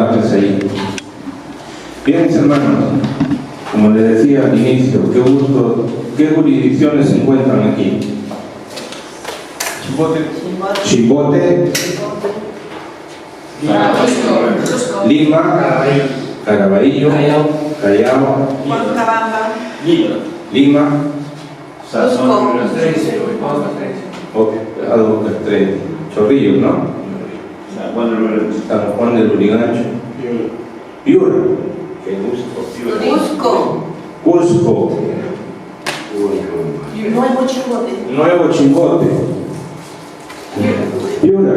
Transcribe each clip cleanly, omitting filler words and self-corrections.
bájese ahí. Bien, mis hermanos, como les decía al inicio, qué gusto, qué jurisdicciones se encuentran aquí. Chimbote, Lima, Caraballo, Callao, Lima, Chorrillos, ¿no? San Juan del Lurigancho, Piura, qué gusto. Cusco, Nuevo Chimbote, Piura,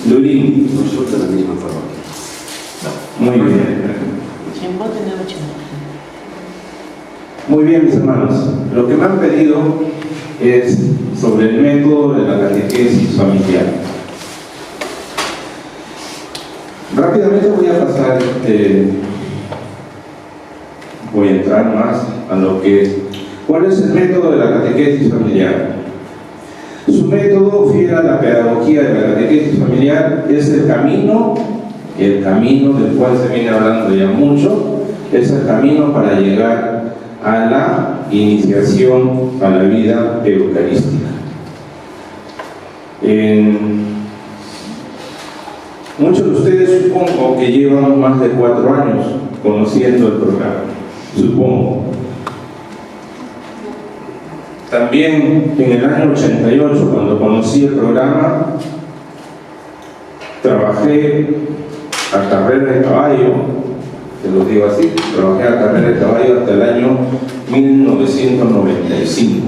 Lurín. Muy bien. Muy bien, mis hermanos. Lo que me han pedido es sobre el método de la catequesis familiar. Rápidamente voy a pasar, voy a entrar más a lo que es. ¿Cuál es el método de la catequesis familiar? Su método, fiel a la pedagogía de la catequesis familiar, es el camino del cual se viene hablando ya mucho, es el camino para llegar a la iniciación a la vida eucarística. Muchos de ustedes supongo que llevan más de 4 años conociendo el programa, supongo. También en el año 88, cuando conocí el programa, trabajé a carrera de caballo, te lo digo así, trabajé a carrera de caballo hasta el año 1995,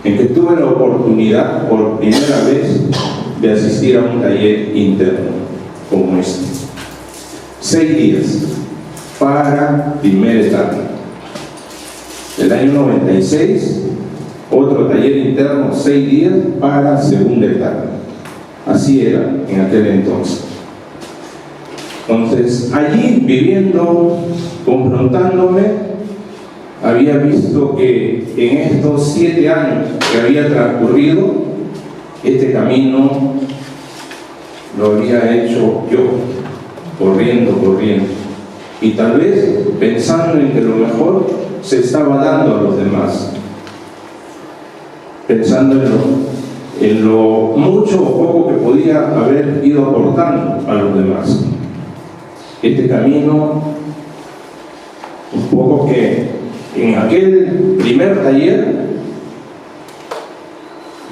en que tuve la oportunidad por primera vez de asistir a un taller interno como este. 6 días para primera etapa. El año 96, otro taller interno, 6 días para segunda etapa. Así era en aquel entonces. Entonces, allí viviendo, confrontándome, había visto que en estos 7 años que había transcurrido, este camino lo había hecho yo, corriendo. Y tal vez pensando en que lo mejor se estaba dando a los demás. Pensando en lo mucho o poco que podía haber ido aportando a los demás. Este camino, un poco que en aquel primer taller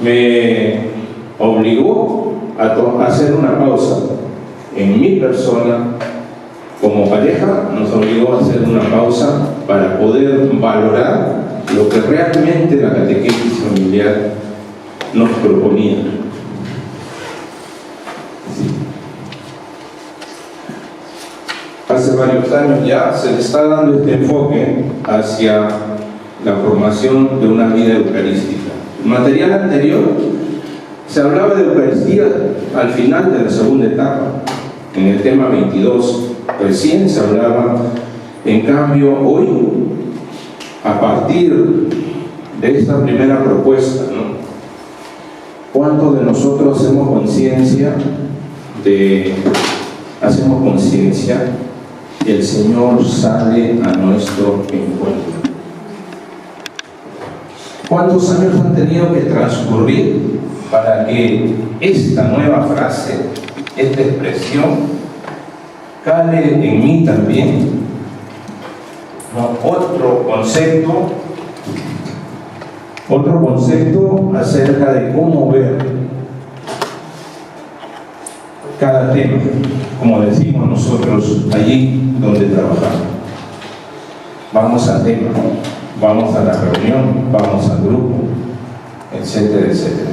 me obligó a hacer una pausa en mi persona. Como pareja nos obligó a hacer una pausa para poder valorar lo que realmente la catequesis familiar nos proponía. Hace varios años ya se le está dando este enfoque hacia la formación de una vida eucarística. El material anterior se hablaba de Eucaristía al final de la segunda etapa, en el tema 22. Recién se hablaba, en cambio, hoy, a partir de esta primera propuesta, ¿no? ¿Cuántos de nosotros hacemos conciencia que el Señor sale a nuestro encuentro? ¿Cuántos años han tenido que transcurrir para que esta nueva frase, esta expresión, cale en mí también? No, otro concepto acerca de cómo ver cada tema, como decimos nosotros allí donde trabajamos. Vamos al tema, vamos a la reunión, vamos al grupo, etcétera, etcétera.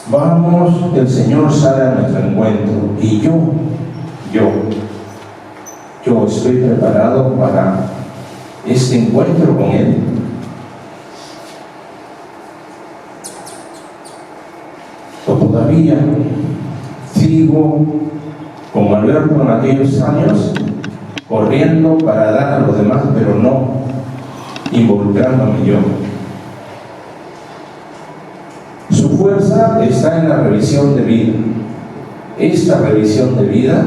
Vamos, el Señor sale a nuestro encuentro y yo estoy preparado para este encuentro con Él. O todavía sigo como Alberto en aquellos años, corriendo para dar a los demás, pero no involucrándome yo. Su fuerza está en la revisión de vida. esta revisión de vida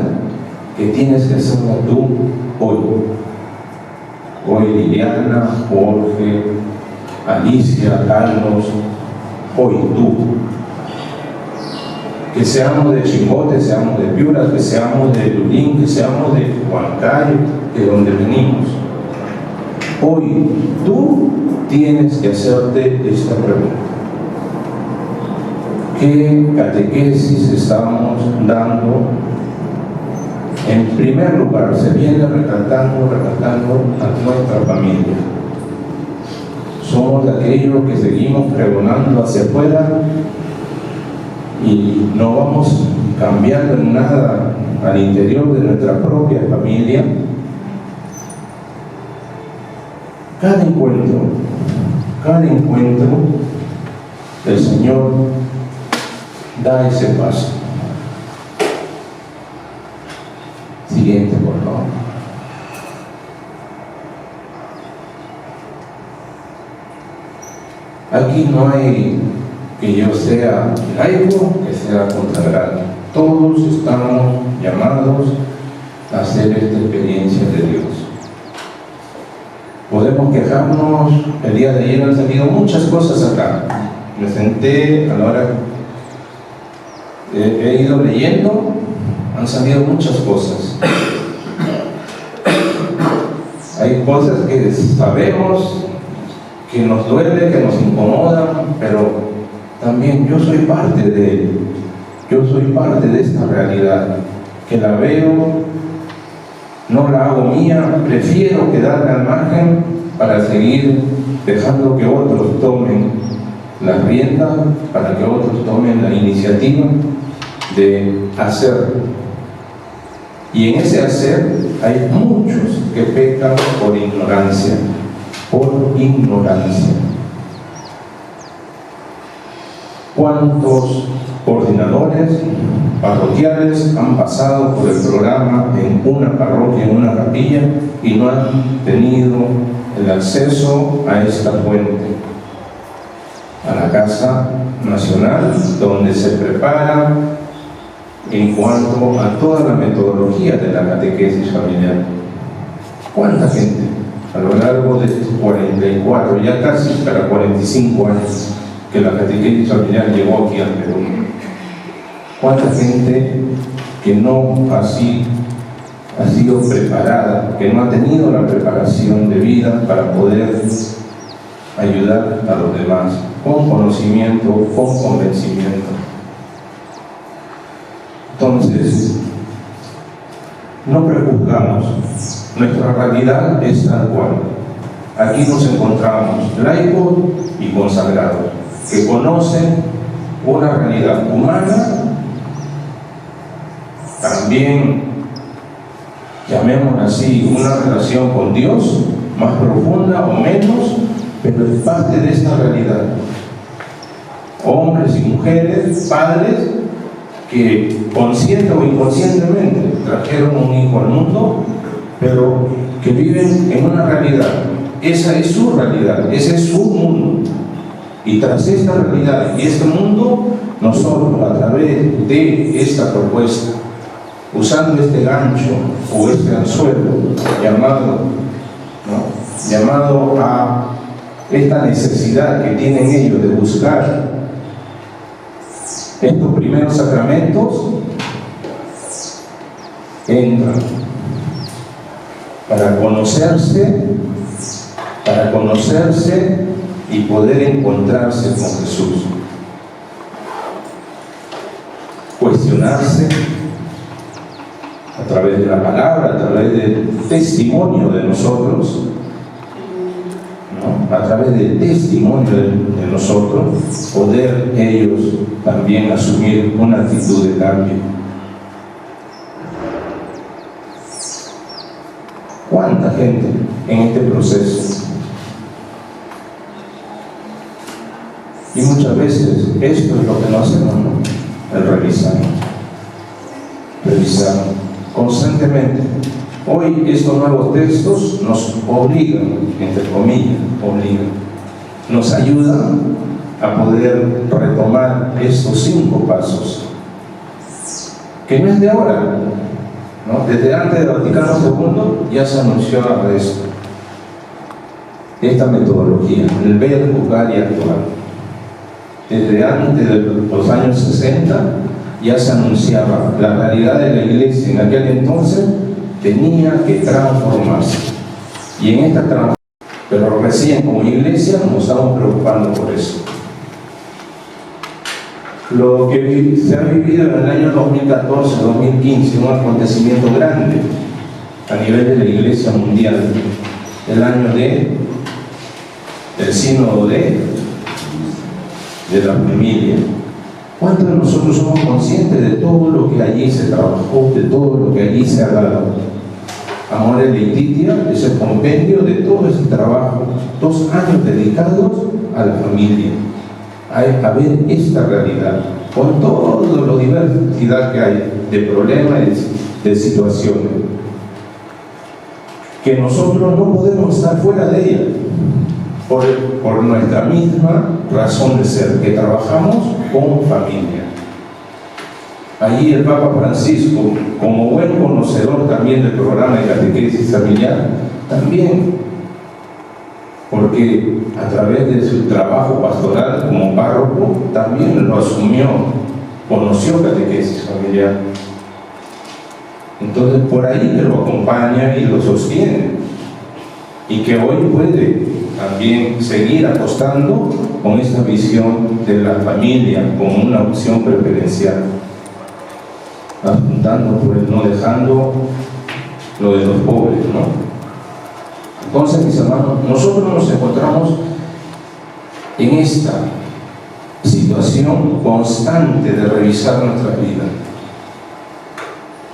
que tienes que hacerla tú hoy. Hoy Liliana, Jorge, Alicia, Carlos, hoy tú. Que seamos de Chimbote, seamos de Piura, que seamos de Lurín, que seamos de Huancayo, de donde venimos. Hoy tú tienes que hacerte esta pregunta. ¿Qué catequesis estamos dando? En primer lugar, se viene recalcando a nuestra familia. Somos de aquellos que seguimos pregonando hacia afuera y no vamos cambiando en nada al interior de nuestra propia familia. Cada encuentro, el Señor da ese paso. Siguiente, por favor. Aquí no hay que yo sea laico, que sea consagrado. Todos estamos llamados a hacer esta experiencia de Dios. Podemos quejarnos, el día de ayer han salido muchas cosas acá. Me senté a la hora, he ido leyendo, han salido muchas cosas. Hay cosas que sabemos, que nos duele, que nos incomodan, pero también yo soy parte de esta realidad, que la veo, no la hago mía, prefiero quedarme al margen para seguir dejando que otros tomen la rienda, para que otros tomen la iniciativa de hacer. Y en ese hacer hay muchos que pecan por ignorancia. ¿Cuántos coordinadores parroquiales han pasado por el programa en una parroquia, en una capilla, y no han tenido el acceso a esta fuente, a la Casa Nacional, donde se prepara en cuanto a toda la metodología de la catequesis familiar? ¿Cuánta gente a lo largo de estos 44, ya casi para 45 años que la catequesis familiar llegó aquí al Perú? ¿Cuánta gente que no ha sido preparada, que no ha tenido la preparación de vida para poder ayudar a los demás con conocimiento, con convencimiento? Entonces, no prejuzgamos, nuestra realidad es tal cual. Aquí nos encontramos laicos y consagrados, que conocen una realidad humana, también, llamémosla así, una relación con Dios, más profunda o menos, pero es parte de esta realidad. Hombres y mujeres, padres, que consciente o inconscientemente trajeron un hijo al mundo, pero que viven en una realidad. Esa es su realidad, ese es su mundo. Y tras esta realidad y este mundo, nosotros a través de esta propuesta, usando este gancho o este anzuelo llamado a esta necesidad que tienen ellos de buscar estos primeros sacramentos, entran para conocerse y poder encontrarse con Jesús, cuestionarse a través de la palabra, a través del testimonio de nosotros, ¿no? A través del testimonio de nosotros, poder ellos también asumir una actitud de cambio. ¿Cuánta gente en este proceso? Y muchas veces esto es lo que no hacemos, ¿no? El revisar constantemente. Hoy estos nuevos textos nos obligan, entre comillas, nos ayudan a poder retomar estos 5 pasos. que no es de ahora, ¿no? Desde antes del Vaticano II ya se anunció esto, esta metodología, el ver, juzgar y actuar. Desde antes de los años 60 ya se anunciaba la realidad de la iglesia en aquel entonces tenía que transformarse. Y en esta transformación, pero recién como iglesia nos estamos preocupando por eso. Lo que se ha vivido en el año 2014-2015, un acontecimiento grande a nivel de la iglesia mundial, el año del sínodo de la familia. ¿Cuántos de nosotros somos conscientes de todo lo que allí se trabajó, de todo lo que allí se ha dado? Amores Laetitia es el compendio de todo ese trabajo, 2 años dedicados a la familia, a ver esta realidad, con toda la diversidad que hay de problemas, de situaciones, que nosotros no podemos estar fuera de ella, por nuestra misma razón de ser, que trabajamos con familia. Allí el Papa Francisco, como buen conocedor también del programa de catequesis familiar, también, porque a través de su trabajo pastoral como párroco, también lo asumió, conoció catequesis familiar. Entonces, por ahí que lo acompaña y lo sostiene, y que hoy puede también seguir apostando con esta visión de la familia como una opción preferencial, apuntando por el no dejando lo de los pobres, ¿no? Entonces, mis hermanos, nosotros nos encontramos en esta situación constante de revisar nuestra vida.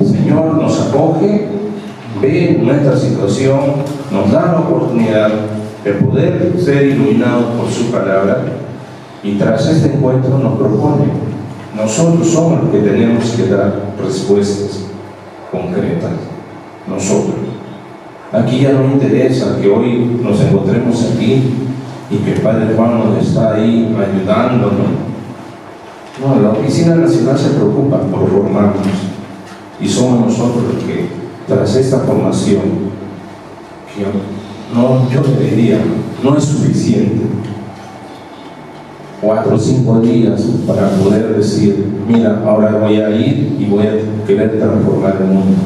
El Señor nos acoge, ve nuestra situación, nos da la oportunidad de poder ser iluminados por su palabra, y tras este encuentro nos propone. Nosotros somos los que tenemos que dar respuestas concretas. Nosotros. Aquí ya no interesa que hoy nos encontremos aquí y que el Padre Juan nos está ahí ayudándonos. No, la Oficina Nacional se preocupa por formarnos, y somos nosotros los que, tras esta formación, que yo le diría, no es suficiente 4 o 5 días para poder decir, mira, ahora voy a ir y voy a querer transformar el mundo.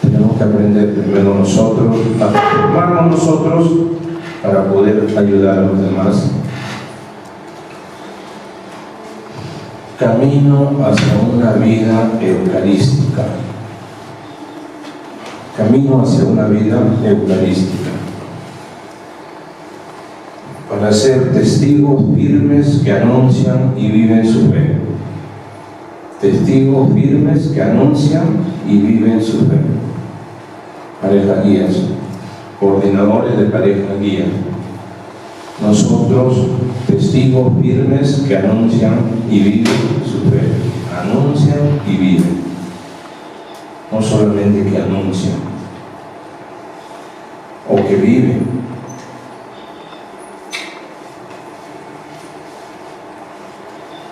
Tenemos que aprender primero nosotros, a transformarnos nosotros para poder ayudar a los demás. Camino hacia una vida eucarística. Camino hacia una vida eucarística. Para ser testigos firmes que anuncian y viven su fe. Testigos firmes que anuncian y viven su fe. Pareja guías, coordinadores de pareja guía. Nosotros, testigos firmes que anuncian y viven su fe. Anuncian y viven. No solamente que anuncian o que viven.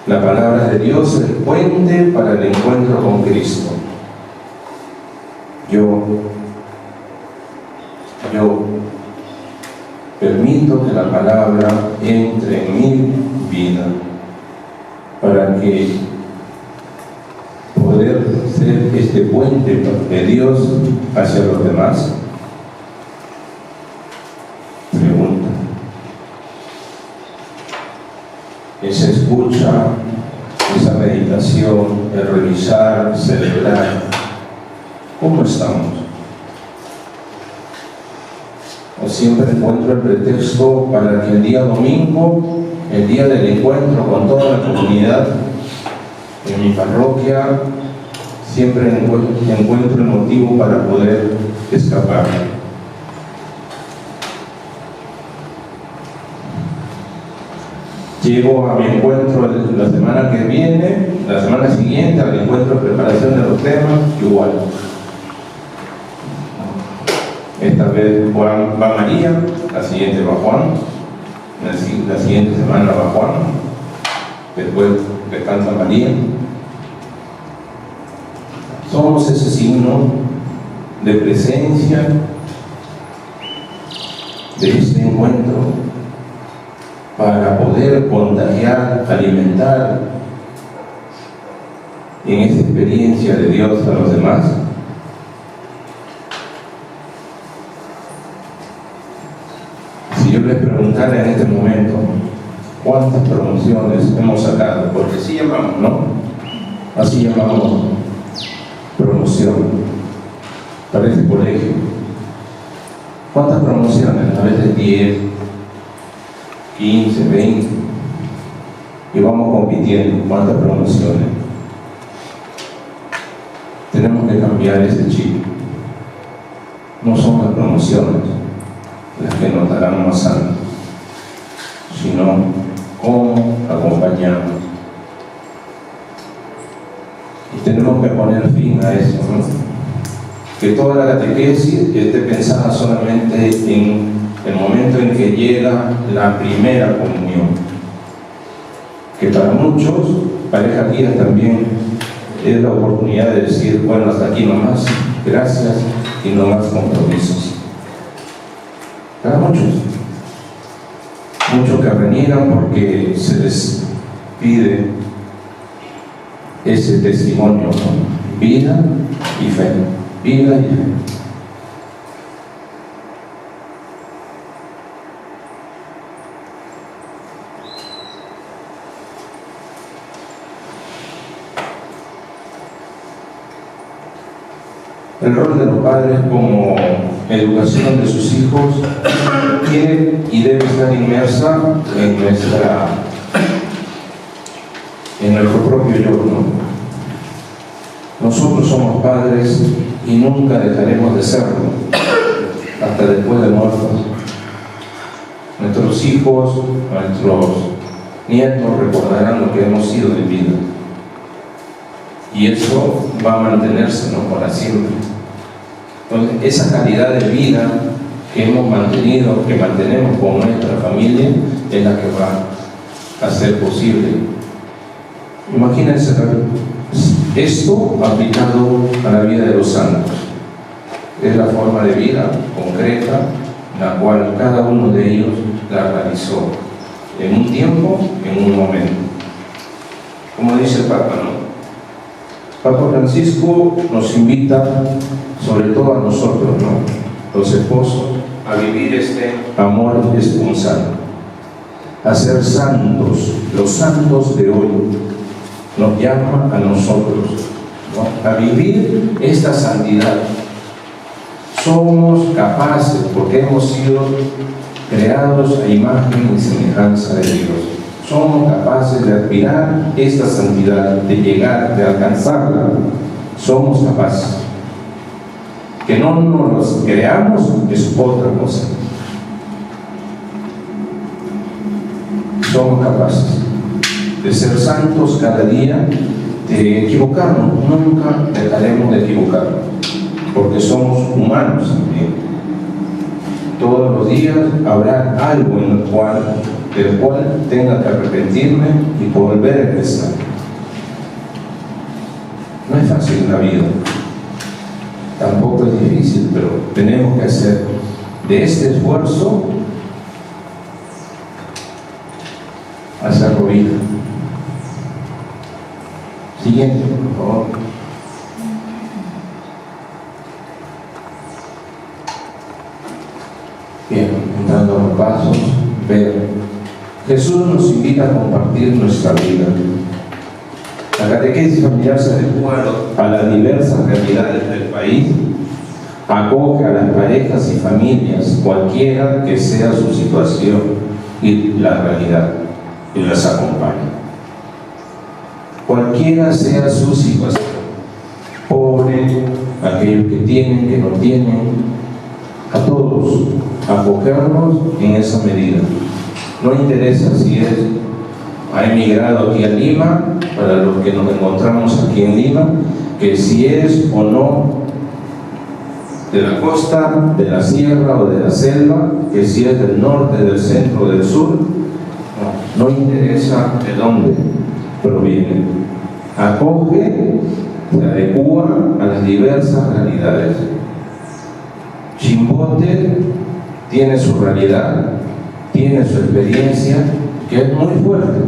La palabra de Dios es el puente para el encuentro con Cristo. Yo permito que la palabra entre en mi vida para que poder ser este puente de Dios hacia los demás. Pregunta. Esa escucha, esa meditación, el revisar, celebrar, ¿cómo estamos? O siempre encuentro el pretexto para que el día domingo, el día del encuentro con toda la comunidad, en mi parroquia, siempre encuentro el motivo para poder escapar. Llego a mi encuentro la semana que viene, la semana siguiente, al encuentro de preparación de los temas, igual. Esta vez va María, la siguiente va Juan, la siguiente semana va Juan, después descansa María. Somos ese signo de presencia de este encuentro para poder contagiar, alimentar en esta experiencia de Dios a los demás. Si yo les preguntara en este momento cuántas promociones hemos sacado, porque así llamamos, ¿no? Así llamamos promoción para este colegio. ¿Cuántas promociones? A veces 10, 15, 20. Y vamos compitiendo. ¿Cuántas promociones? Tenemos que cambiar ese chip. No son las promociones las que nos darán más santos, sino cómo acompañamos. Y tenemos que poner fin a eso, ¿no? Que toda la catequesis esté pensada solamente en el momento en que llega la primera comunión, que para muchos, parejas guías también, es la oportunidad de decir, bueno, hasta aquí nomás, gracias, y no más compromisos. Para muchos que reniegan porque se les pide ese testimonio, ¿no? Vida y fe, vida y fe. El rol de los padres como educación de sus hijos tiene y debe estar inmersa en nuestro propio yo, ¿no? Nosotros somos padres y nunca dejaremos de serlo hasta después de muertos. Nuestros hijos, nuestros nietos recordarán lo que hemos sido en vida, y eso va a mantenerse, ¿no?, para siempre. Entonces, esa calidad de vida que hemos mantenido, que mantenemos con nuestra familia, es la que va a ser posible. Imagínense esto aplicado a la vida de los santos. Es la forma de vida concreta, la cual cada uno de ellos la realizó en un tiempo, en un momento. Como dice el Papa, ¿no? Papa Francisco nos invita, sobre todo a nosotros, ¿no?, los esposos, a vivir este amor esponsal, a ser santos. Los santos de hoy nos llama a nosotros, ¿no?, a vivir esta santidad. Somos capaces, porque hemos sido creados a imagen y semejanza de Dios. Somos capaces de aspirar esta santidad, de llegar, de alcanzarla. Somos capaces. Que no nos creamos es otra cosa. Somos capaces de ser santos cada día, de equivocarnos. Nunca dejaremos de equivocarnos, porque somos humanos también. Todos los días habrá algo del cual tenga que arrepentirme y volver a empezar. No es fácil la vida, tampoco es difícil, pero tenemos que hacer de este esfuerzo hacerlo vida. Siguiente, por favor. Bien, entrando a los pasos, ver. Jesús nos invita a compartir nuestra vida. La catequesis familiar se adecua a las diversas realidades del país, acoge a las parejas y familias, cualquiera que sea su situación y la realidad, y las acompaña. Cualquiera sea su situación, pobre, aquellos que tienen, que no tienen, a todos, acogernos en esa medida. No interesa si ha emigrado aquí a Lima, para los que nos encontramos aquí en Lima, que si es o no de la costa, de la sierra o de la selva, que si es del norte, del centro, del sur, no interesa de dónde proviene. Acoge se adecúa a las diversas realidades. Chimbote tiene su realidad, tiene su experiencia, que es muy fuerte,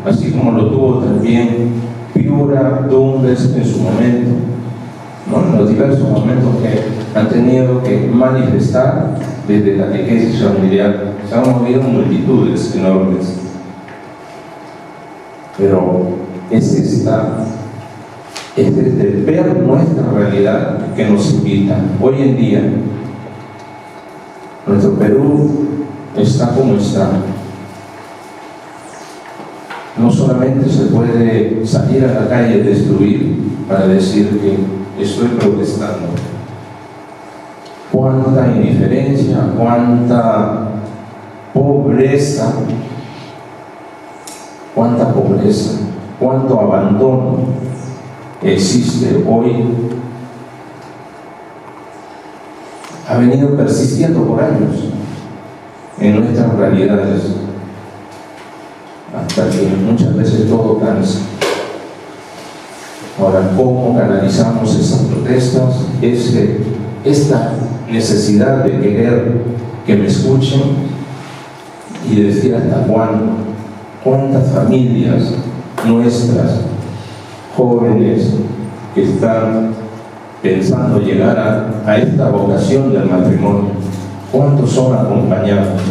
así como lo tuvo también Piura, Tumbes en su momento, ¿no? En los diversos momentos que han tenido que manifestar desde la catequesis familiar. Se han movido multitudes enormes, pero es desde ver nuestra realidad que nos invita. Hoy en día nuestro Perú está como está. No solamente se puede salir a la calle y destruir para decir que estoy protestando. Cuánta indiferencia, cuánta pobreza, cuánto abandono existe hoy. Ha venido persistiendo por años en nuestras realidades, hasta que muchas veces todo cansa. Ahora, ¿cómo canalizamos esas protestas? Esta necesidad de querer que me escuchen y decir hasta cuándo. ¿Cuántas familias nuestras, jóvenes, que están pensando llegar a esta vocación del matrimonio? ¿Cuántos son acompañados?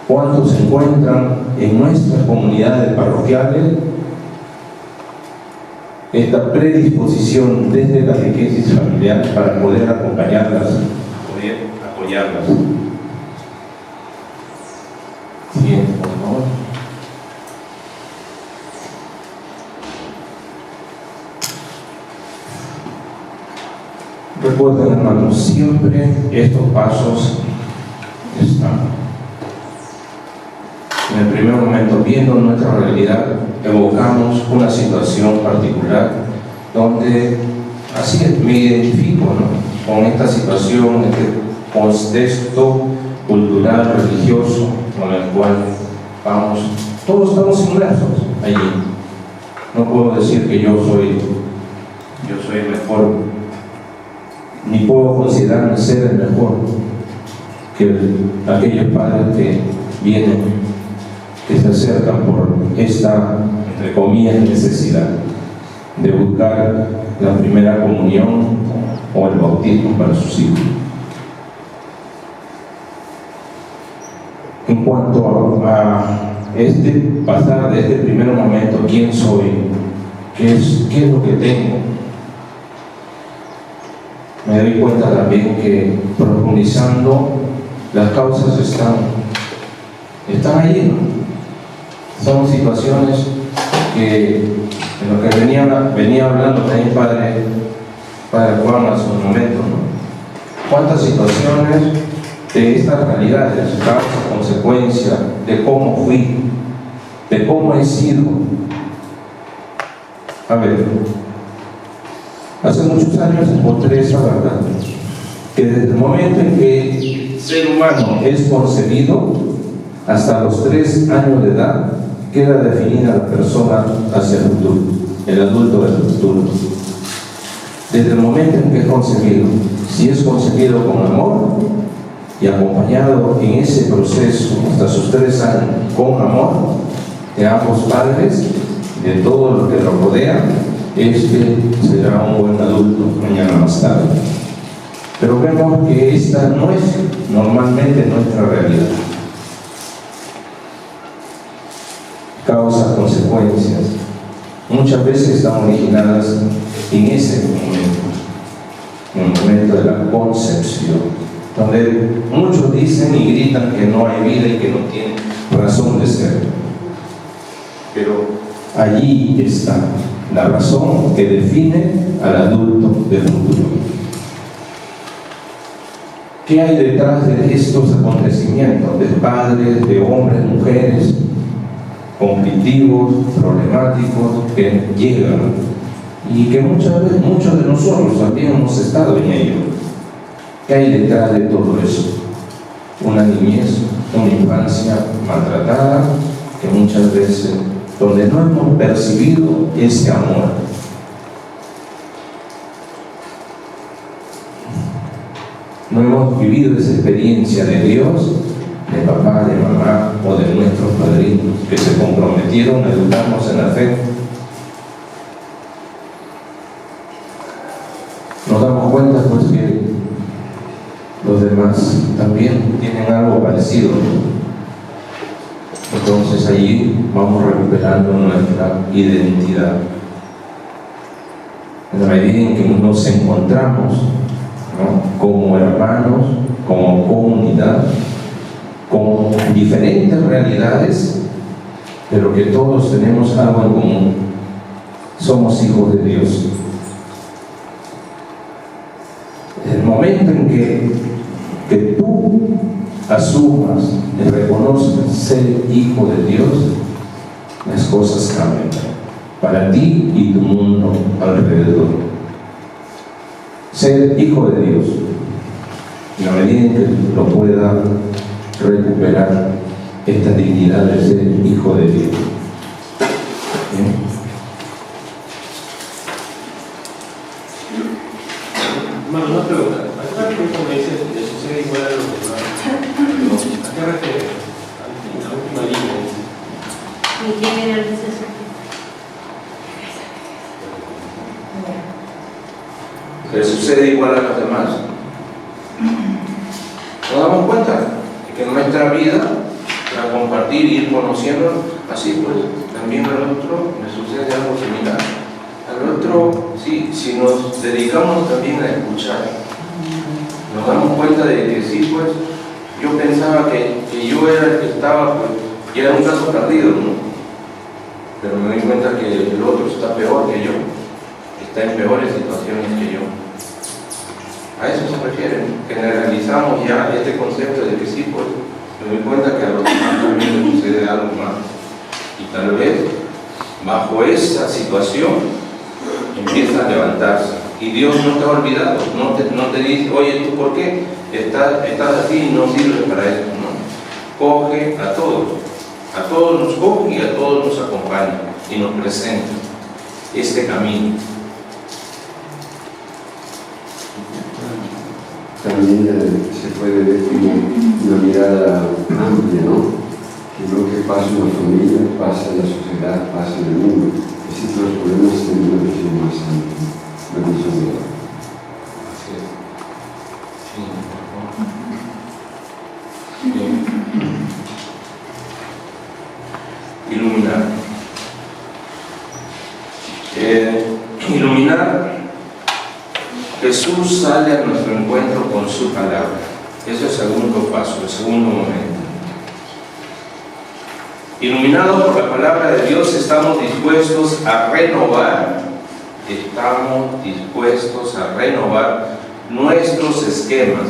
¿Cuántos se encuentran en nuestras comunidades parroquiales esta predisposición desde la catequesis familiar para poder acompañarlas, poder apoyarlas? Siguiente, por favor. Recuerden, hermanos, siempre estos pasos están. En el primer momento, viendo nuestra realidad, evocamos una situación particular donde, así es, me identifico, ¿no?, con esta situación, este contexto cultural, religioso, con el cual vamos, todos estamos inmersos allí. No puedo decir que yo soy mejor, ni puedo considerarme ser el mejor que aquellos padres que vienen, que se acercan por esta, entre comillas, necesidad de buscar la primera comunión o el bautismo para sus hijos. En cuanto a pasar de este primer momento, ¿quién soy? ¿Qué es lo que tengo? Me doy cuenta también que profundizando, las causas están ahí, ¿no? Son situaciones que, en lo que venía hablando también Padre Juan hace un momento, ¿no? ¿Cuántas situaciones de estas realidades, causa, consecuencia, de cómo fui, de cómo he sido? A ver, hace muchos años encontré esa verdad, que desde el momento en que el ser humano es concebido, hasta los 3 años de edad, queda definida la persona hacia el futuro, el adulto del futuro. Desde el momento en que es concebido, si es concebido con amor y acompañado en ese proceso hasta sus 3 años con amor de ambos padres, de todo lo que lo rodea, será un buen adulto mañana más tarde. Pero vemos que esta no es normalmente nuestra realidad. Causas, consecuencias, muchas veces están originadas en ese momento, en el momento de la concepción, donde muchos dicen y gritan que no hay vida y que no tiene razón de ser. Pero allí está la razón que define al adulto del futuro. ¿Qué hay detrás de estos acontecimientos? De padres, de hombres, mujeres, conflictivos, problemáticos, que llegan y que muchas veces muchos de nosotros también hemos estado en ello. ¿Qué hay detrás de todo eso? Una niñez, una infancia maltratada, que muchas veces, donde no hemos percibido ese amor, no hemos vivido esa experiencia de Dios, de papá, de mamá o de nuestros padrinos que se comprometieron a educarnos en la fe. Nos damos cuenta pues que los demás también tienen algo parecido. Entonces allí vamos recuperando nuestra identidad. En la medida en que nos encontramos, ¿no?, como hermanos, como comunidad, con diferentes realidades, pero que todos tenemos algo en común: somos hijos de Dios. El momento en que tú asumas y reconozcas ser hijo de Dios, las cosas cambian para ti y tu mundo alrededor. Ser hijo de Dios, en la medida en que lo pueda recuperar esta dignidad de ser hijo de Dios. ¿Bien? Hermano, una pregunta. ¿A qué me dices que sucede igual a los demás? ¿A qué refieres? A la última línea. ¿Y quién era el sucesor? Que sucede igual a los demás. Nos damos cuenta de que en nuestra vida, para compartir y ir conociendo, así pues también al otro le sucede algo similar. Al otro, sí, si nos dedicamos también a escuchar, nos damos cuenta de que sí, pues yo pensaba que yo era el que estaba, pues, y era un caso perdido, ¿no? Pero me doy cuenta que el otro está peor que yo, está en peores situaciones que yo. A eso se refiere. Generalizamos ya este concepto de que sí, pues me doy cuenta que a los demás también les sucede algo más. Y tal vez, bajo esa situación, empieza a levantarse. Y Dios no te ha olvidado, no te dice, oye, ¿tú por qué estás así y no sirves para esto? No. Coge a todos nos coge y a todos nos acompaña y nos presenta este camino. También se puede ver como una mirada amplia, ¿no? Que lo que pasa en la familia, pasa en la sociedad, pasa en el mundo. Así que los problemas tienen una visión más amplia, una visión global. Así es. Sí. Bien. Iluminar. Iluminar. Jesús sale a nuestro encuentro con su palabra. Ese es el segundo paso, el segundo momento. Iluminados por la palabra de Dios, estamos dispuestos a renovar nuestros esquemas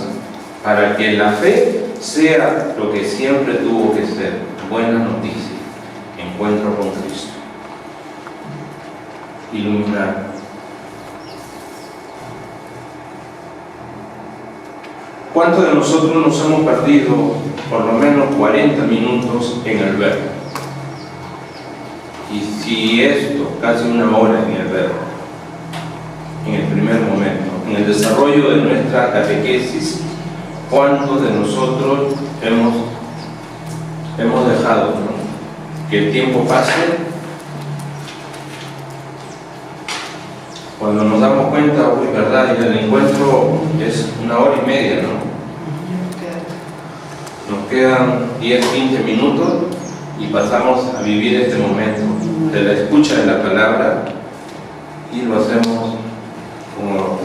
para que la fe sea lo que siempre tuvo que ser: buena noticia, encuentro con Cristo. Iluminar. ¿Cuántos de nosotros nos hemos perdido por lo menos 40 minutos en el verbo? Y si esto, casi una hora en el verbo, en el primer momento, en el desarrollo de nuestra catequesis, ¿cuántos de nosotros hemos dejado, ¿no?, que el tiempo pase? Cuando nos damos cuenta, uy, verdad, y el encuentro es 1 hora y media, ¿no? Nos quedan 10, 15 minutos y pasamos a vivir este momento de la escucha de la palabra y lo hacemos como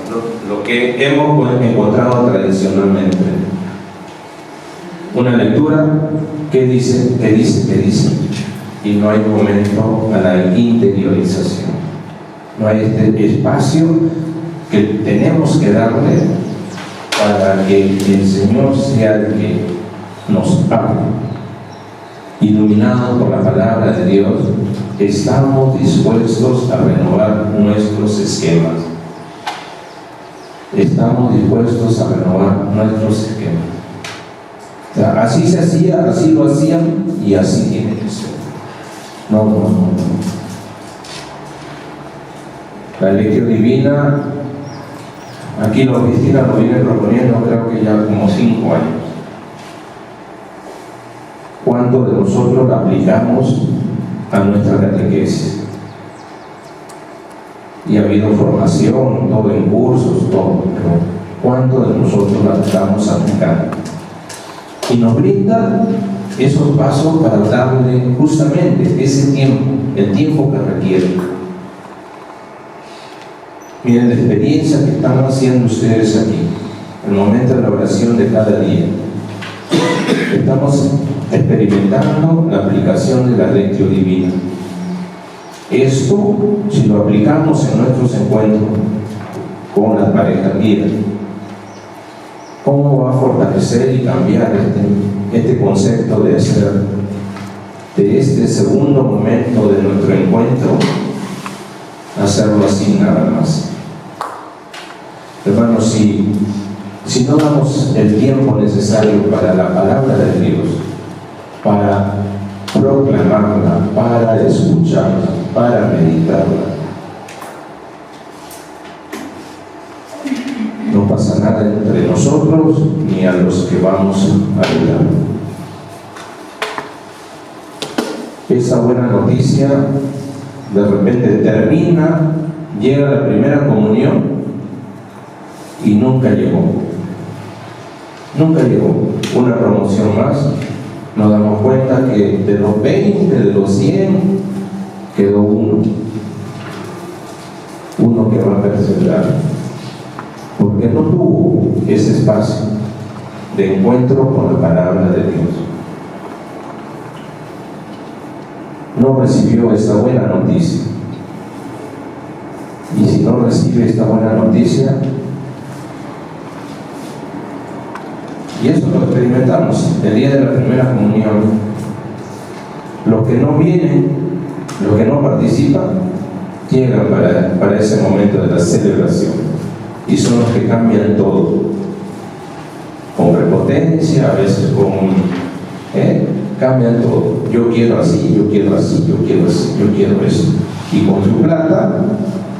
lo que hemos encontrado tradicionalmente. Una lectura que dice, y no hay momento a la interiorización. No hay este espacio que tenemos que darle para que el Señor sea el que nos hable. Iluminados por la palabra de Dios, estamos dispuestos a renovar nuestros esquemas. Estamos dispuestos a renovar nuestros esquemas. O sea, así se hacía, así lo hacían y así tiene que ser. No. La lección divina Aquí la oficina lo viene proponiendo creo que ya como 5 años. ¿Cuánto de nosotros la aplicamos a nuestra catequesis? Y ha habido formación, todo en cursos, todo, pero ¿cuánto de nosotros la estamos aplicando? Y nos brinda esos pasos para darle justamente ese tiempo, el tiempo que requiere. Miren la experiencia que están haciendo ustedes aquí, el momento de la oración de cada día. Estamos experimentando la aplicación de la lectio divina. Esto, si lo aplicamos en nuestros encuentros con las parejas vivas, ¿cómo va a fortalecer y cambiar este concepto de hacer de este segundo momento de nuestro encuentro, hacerlo así nada más? Hermanos, si no damos el tiempo necesario para la palabra de Dios, para proclamarla, para escucharla, para meditarla, no pasa nada entre nosotros ni a los que vamos a ayudar. Esa buena noticia de repente termina, llega la primera comunión y nunca llegó. Nunca llegó. Una promoción más, nos damos cuenta que de los 20, de los 100, quedó uno que va a perseverar, porque no tuvo ese espacio de encuentro con la palabra de Dios. No recibió esta buena noticia. Y si no recibe esta buena noticia, y eso lo experimentamos el día de la primera comunión, los que no vienen, los que no participan, llegan para ese momento de la celebración, y son los que cambian todo, con prepotencia, a veces cambian todo. Yo quiero así, yo quiero así, yo quiero así, yo quiero eso, y con su plata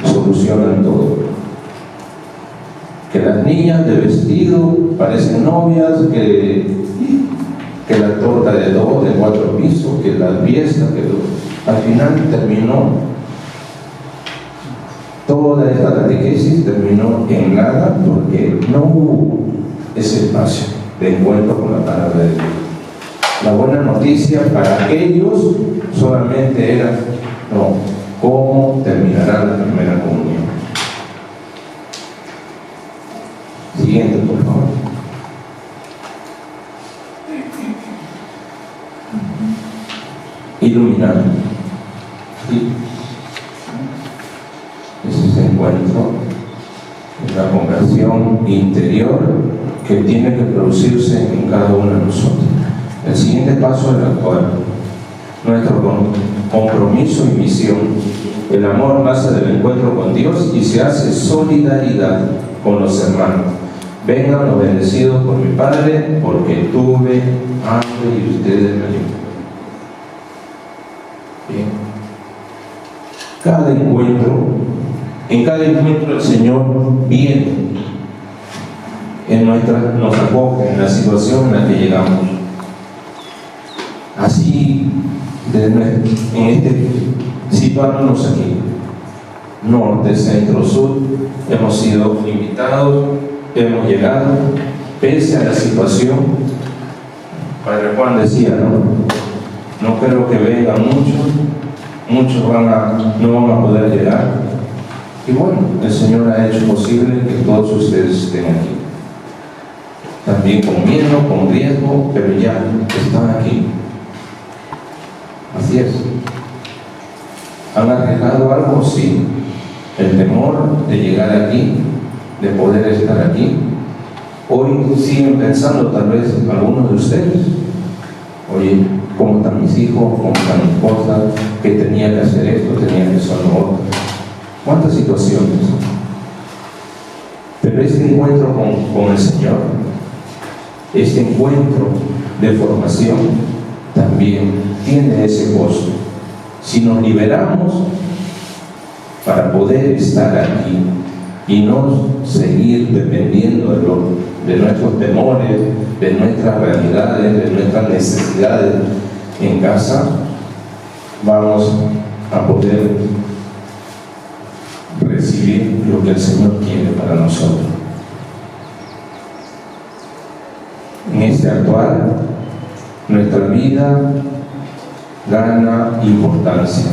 solucionan todo. Que las niñas de vestido parecen novias, que la torta de 2, de 4 pisos, que la fiesta, al final terminó, toda esta catequesis terminó en nada, porque no hubo ese espacio de encuentro con la palabra de Dios. La buena noticia para aquellos solamente era, ¿cómo terminará la primera comunión? Siguiente, por favor. Iluminar. ¿Sí? Es ese encuentro, la conversión interior que tiene que producirse en cada uno de nosotros. El siguiente paso es el actual. Nuestro compromiso y misión. El amor nace del encuentro con Dios y se hace solidaridad con los hermanos. Vengan los bendecidos por mi Padre, porque tuve hambre y ustedes me ayudan. Bien. En cada encuentro el Señor viene, nos acoge en la situación en la que llegamos. Así, situándonos aquí, norte, centro, sur, hemos sido invitados, hemos llegado, pese a la situación. Padre Juan decía, no creo que vengan muchos no van a poder llegar. Y bueno, el Señor ha hecho posible que todos ustedes estén aquí. También con miedo, con riesgo, pero ya están aquí. Así es. ¿Han arriesgado algo? Sí. El temor de llegar aquí, de poder estar aquí. Hoy siguen pensando tal vez algunos de ustedes, oye, ¿cómo están mis hijos? ¿Cómo está mi esposa? Que tenía que hacer esto, tenía que hacer lo otro. ¿Cuántas situaciones? Pero este encuentro con el Señor, este encuentro de formación, también tiene ese costo. Si nos liberamos para poder estar aquí, y no seguir dependiendo de nuestros temores, de nuestras realidades, de nuestras necesidades en casa, vamos a poder recibir lo que el Señor quiere para nosotros. En este actual, nuestra vida gana importancia.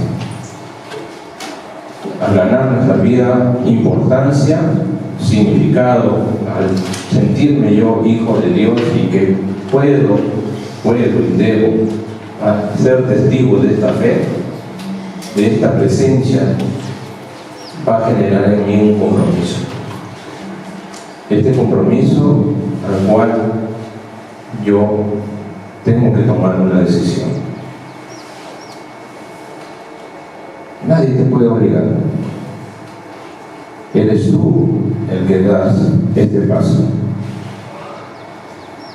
Al ganar nuestra vida importancia, significado, al sentirme yo hijo de Dios y que puedo y debo ser testigo de esta fe, de esta presencia, va a generar en mí un compromiso. Este compromiso al cual yo tengo que tomar una decisión. Nadie te puede obligar. Eres tú el que das este paso.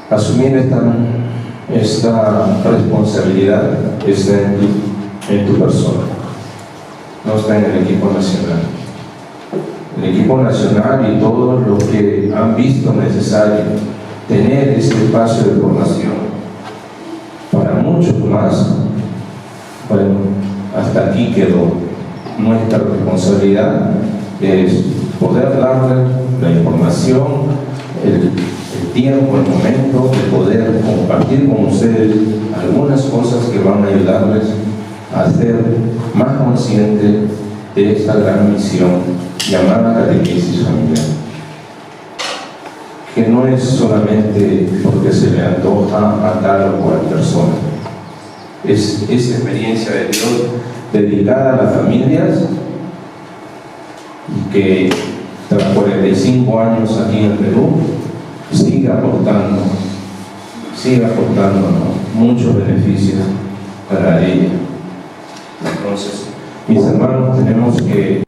Asumir esta responsabilidad está en tu persona, no está en el equipo nacional. El equipo nacional y todos los que han visto necesario tener este espacio de formación, para muchos más, bueno, hasta aquí quedó. Nuestra responsabilidad es poder darle la información, el tiempo, el momento de poder compartir con ustedes algunas cosas que van a ayudarles a ser más conscientes de esta gran misión llamada catequesis familiar, que no es solamente porque se le antoja a tal o cual persona, es experiencia de Dios dedicada a las familias y que tras 45 años aquí en Perú sigue aportando muchos beneficios para ella. Entonces, mis hermanos tenemos que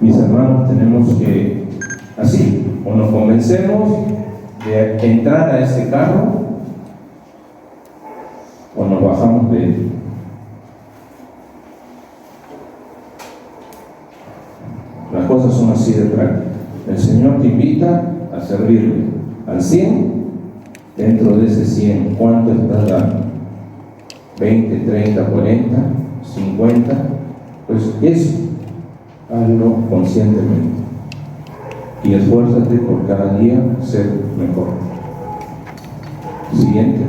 así, o nos convencemos de entrar a este carro o nos bajamos de él. Las cosas son así de prácticas. El Señor te invita a servirle al 100. Dentro de ese 100, ¿cuánto estás dando? 20, 30, 40, 50. Pues eso, hazlo conscientemente. Y esfuérzate por cada día ser mejor. Siguiente.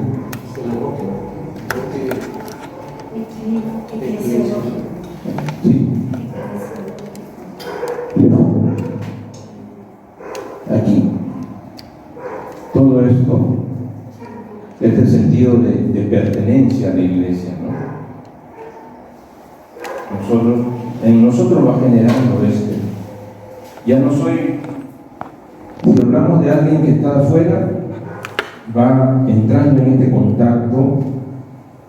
Sí. Aquí, todo esto, este sentido de pertenencia a la iglesia, ¿no? En nosotros va generando ya no soy, si hablamos de alguien que está afuera, va entrando en este contacto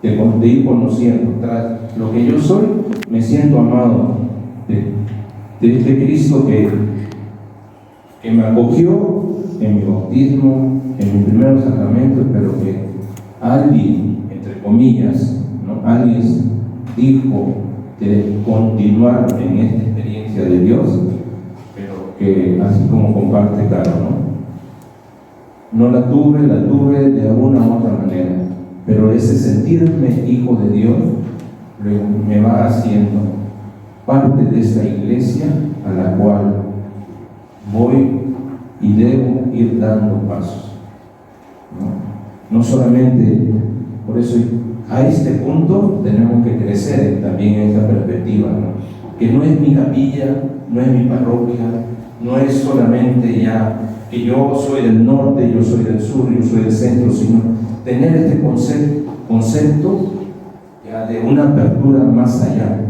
de ir conociendo. Tras lo que yo soy, me siento amado de este Cristo que me acogió en mi bautismo, en mi primer sacramento, pero que alguien, entre comillas, ¿no? Alguien dijo de continuar en esta experiencia de Dios, pero que así como comparte Caro, no la tuve de alguna u otra manera, pero ese sentirme hijo de Dios me va haciendo parte de esta iglesia a la cual voy y debo ir dando pasos, no solamente, por eso a este punto tenemos que crecer también en esta perspectiva, que no es mi capilla, no es mi parroquia, no es solamente ya que yo soy del norte, yo soy del sur, yo soy del centro, sino tener este concepto ya de una apertura más allá,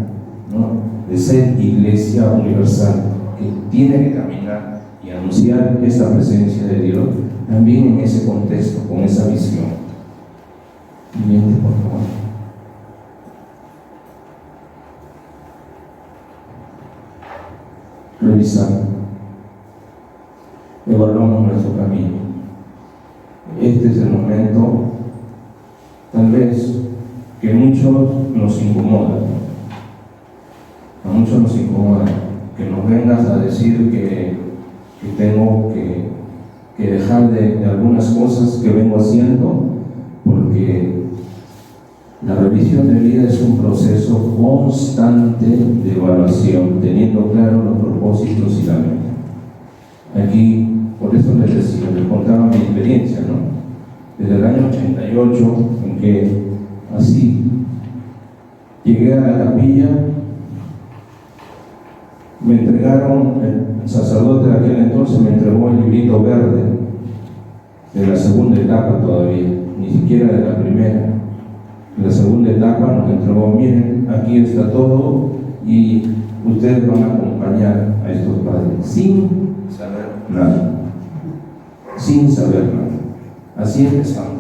de ser iglesia universal, que tiene que caminar y anunciar esta presencia de Dios también en ese contexto, con esa visión. Siguiente, por favor. Revisando, evaluamos nuestro camino. Este es el momento, tal vez, que muchos nos incomoda. A muchos nos incomoda que nos vengas a decir que que tengo que dejar de algunas cosas que vengo haciendo, porque la revisión de vida es un proceso constante de evaluación, teniendo claro los propósitos y la meta. Aquí, por eso les decía, les contaba mi experiencia, ¿no? Desde el año 88, en que así llegué a la capilla, me entregaron, el sacerdote de aquel entonces me entregó el librito verde de la segunda etapa todavía, ni siquiera de la primera. En la segunda etapa nos entregó, miren, aquí está todo y ustedes van a acompañar a estos padres sin saber nada, sin saber nada. Así empezamos.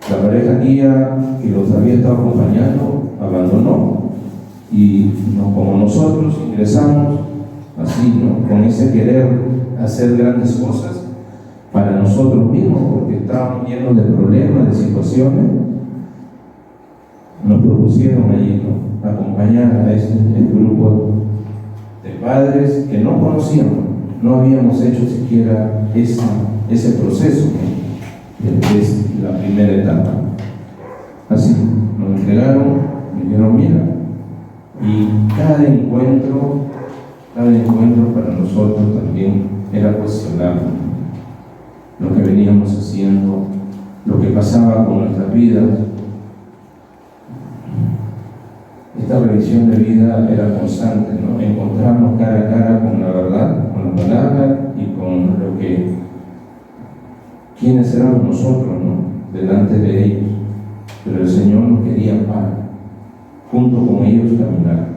La pareja guía que los había estado acompañando abandonó y como nosotros ingresamos así, ¿no? Con ese querer hacer grandes cosas para nosotros mismos, porque estábamos llenos de problemas, de situaciones. Nos propusieron allí, ¿no? Acompañar a este grupo de padres que no conocíamos, no habíamos hecho siquiera ese proceso, ¿no? Es la primera etapa. Así, nos entregaron, me dijeron, mira, y cada encuentro para nosotros también era cuestionar lo que veníamos haciendo, lo que pasaba con nuestras vidas. Esta revisión de vida era constante, ¿no? Encontrarnos cara a cara con la verdad, con la palabra y con lo que, quiénes éramos nosotros, ¿no? Delante de ellos. Pero el Señor nos quería para, junto con ellos caminar,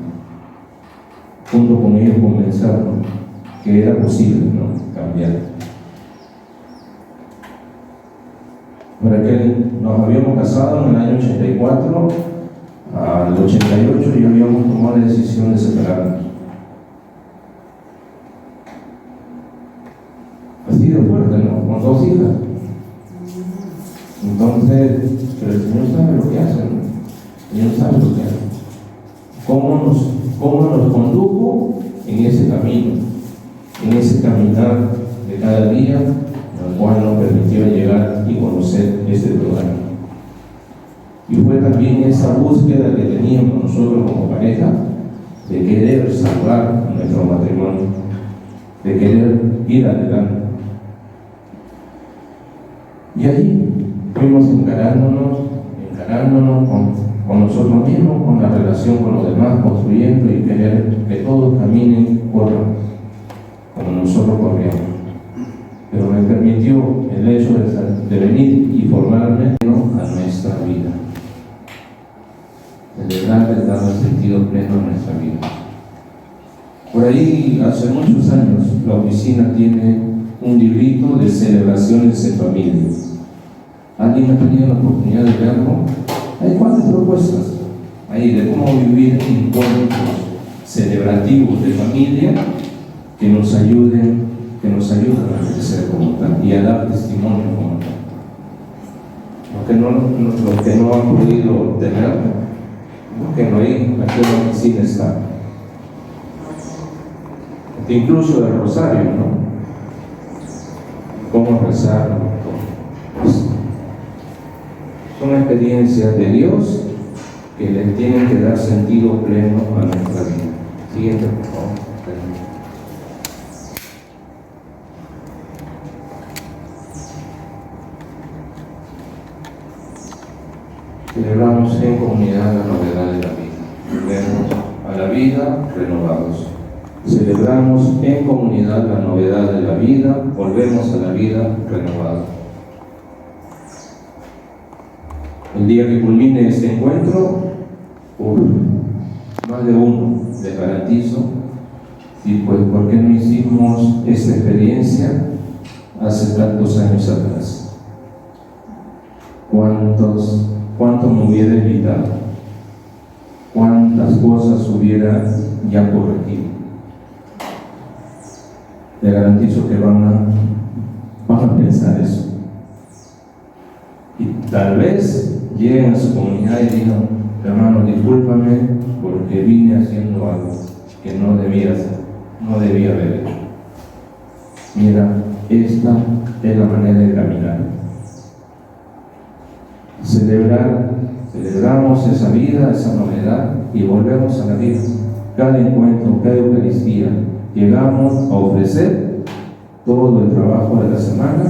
junto con ellos convencernos que era posible, ¿no? Cambiar. Para que nos habíamos casado en el año 84, al 88 ya habíamos tomado la decisión de separarnos. Así de fuerte, ¿no? Con 2 hijas. Entonces, pero el Señor sabe lo que hace, ¿no? El Señor sabe lo que hace. ¿Cómo nos condujo en ese camino, en ese caminar de cada día, el cual nos permitió llegar y conocer este programa? Y fue también esa búsqueda que teníamos nosotros como pareja de querer salvar nuestro matrimonio, de querer ir adelante. Y ahí fuimos encarándonos con nosotros mismos, con la relación con los demás, construyendo y querer que todos caminen, corran como nosotros corríamos. Pero me permitió el hecho de venir y formarme a nuestra vida, celebrar, dar sentido pleno a nuestra vida. Por ahí, hace muchos años, la oficina tiene un librito de celebraciones en familia. ¿Alguien ha tenido la oportunidad de verlo? Hay 4 propuestas ahí de cómo vivir encuentros celebrativos de familia que nos ayudan a crecer como tal y a dar testimonio como tal. Los que no han podido tener, que no hay, aquí en la oficina está. Incluso el rosario, ¿no? Cómo rezar, pues, son experiencias de Dios que le tienen que dar sentido pleno a nuestra vida. Siguiente, por favor. Celebramos en comunidad la novedad de la vida. Volvemos a la vida renovados. Celebramos en comunidad la novedad de la vida, volvemos a la vida renovada. El día que culmine este encuentro, más de uno, les garantizo, y pues ¿por qué no hicimos esta experiencia hace tantos años atrás? ¿Cuánto me hubiera invitado? ¿Cuántas cosas hubiera ya corregido? Le garantizo que van a pensar eso. Y tal vez lleguen a su comunidad y digan, hermano, discúlpame porque vine haciendo algo que no debía hacer, no debía haber hecho. Mira, esta es la manera de caminar. Celebramos esa vida, esa novedad y volvemos a la vida. Cada encuentro, cada Eucaristía, llegamos a ofrecer todo el trabajo de la semana.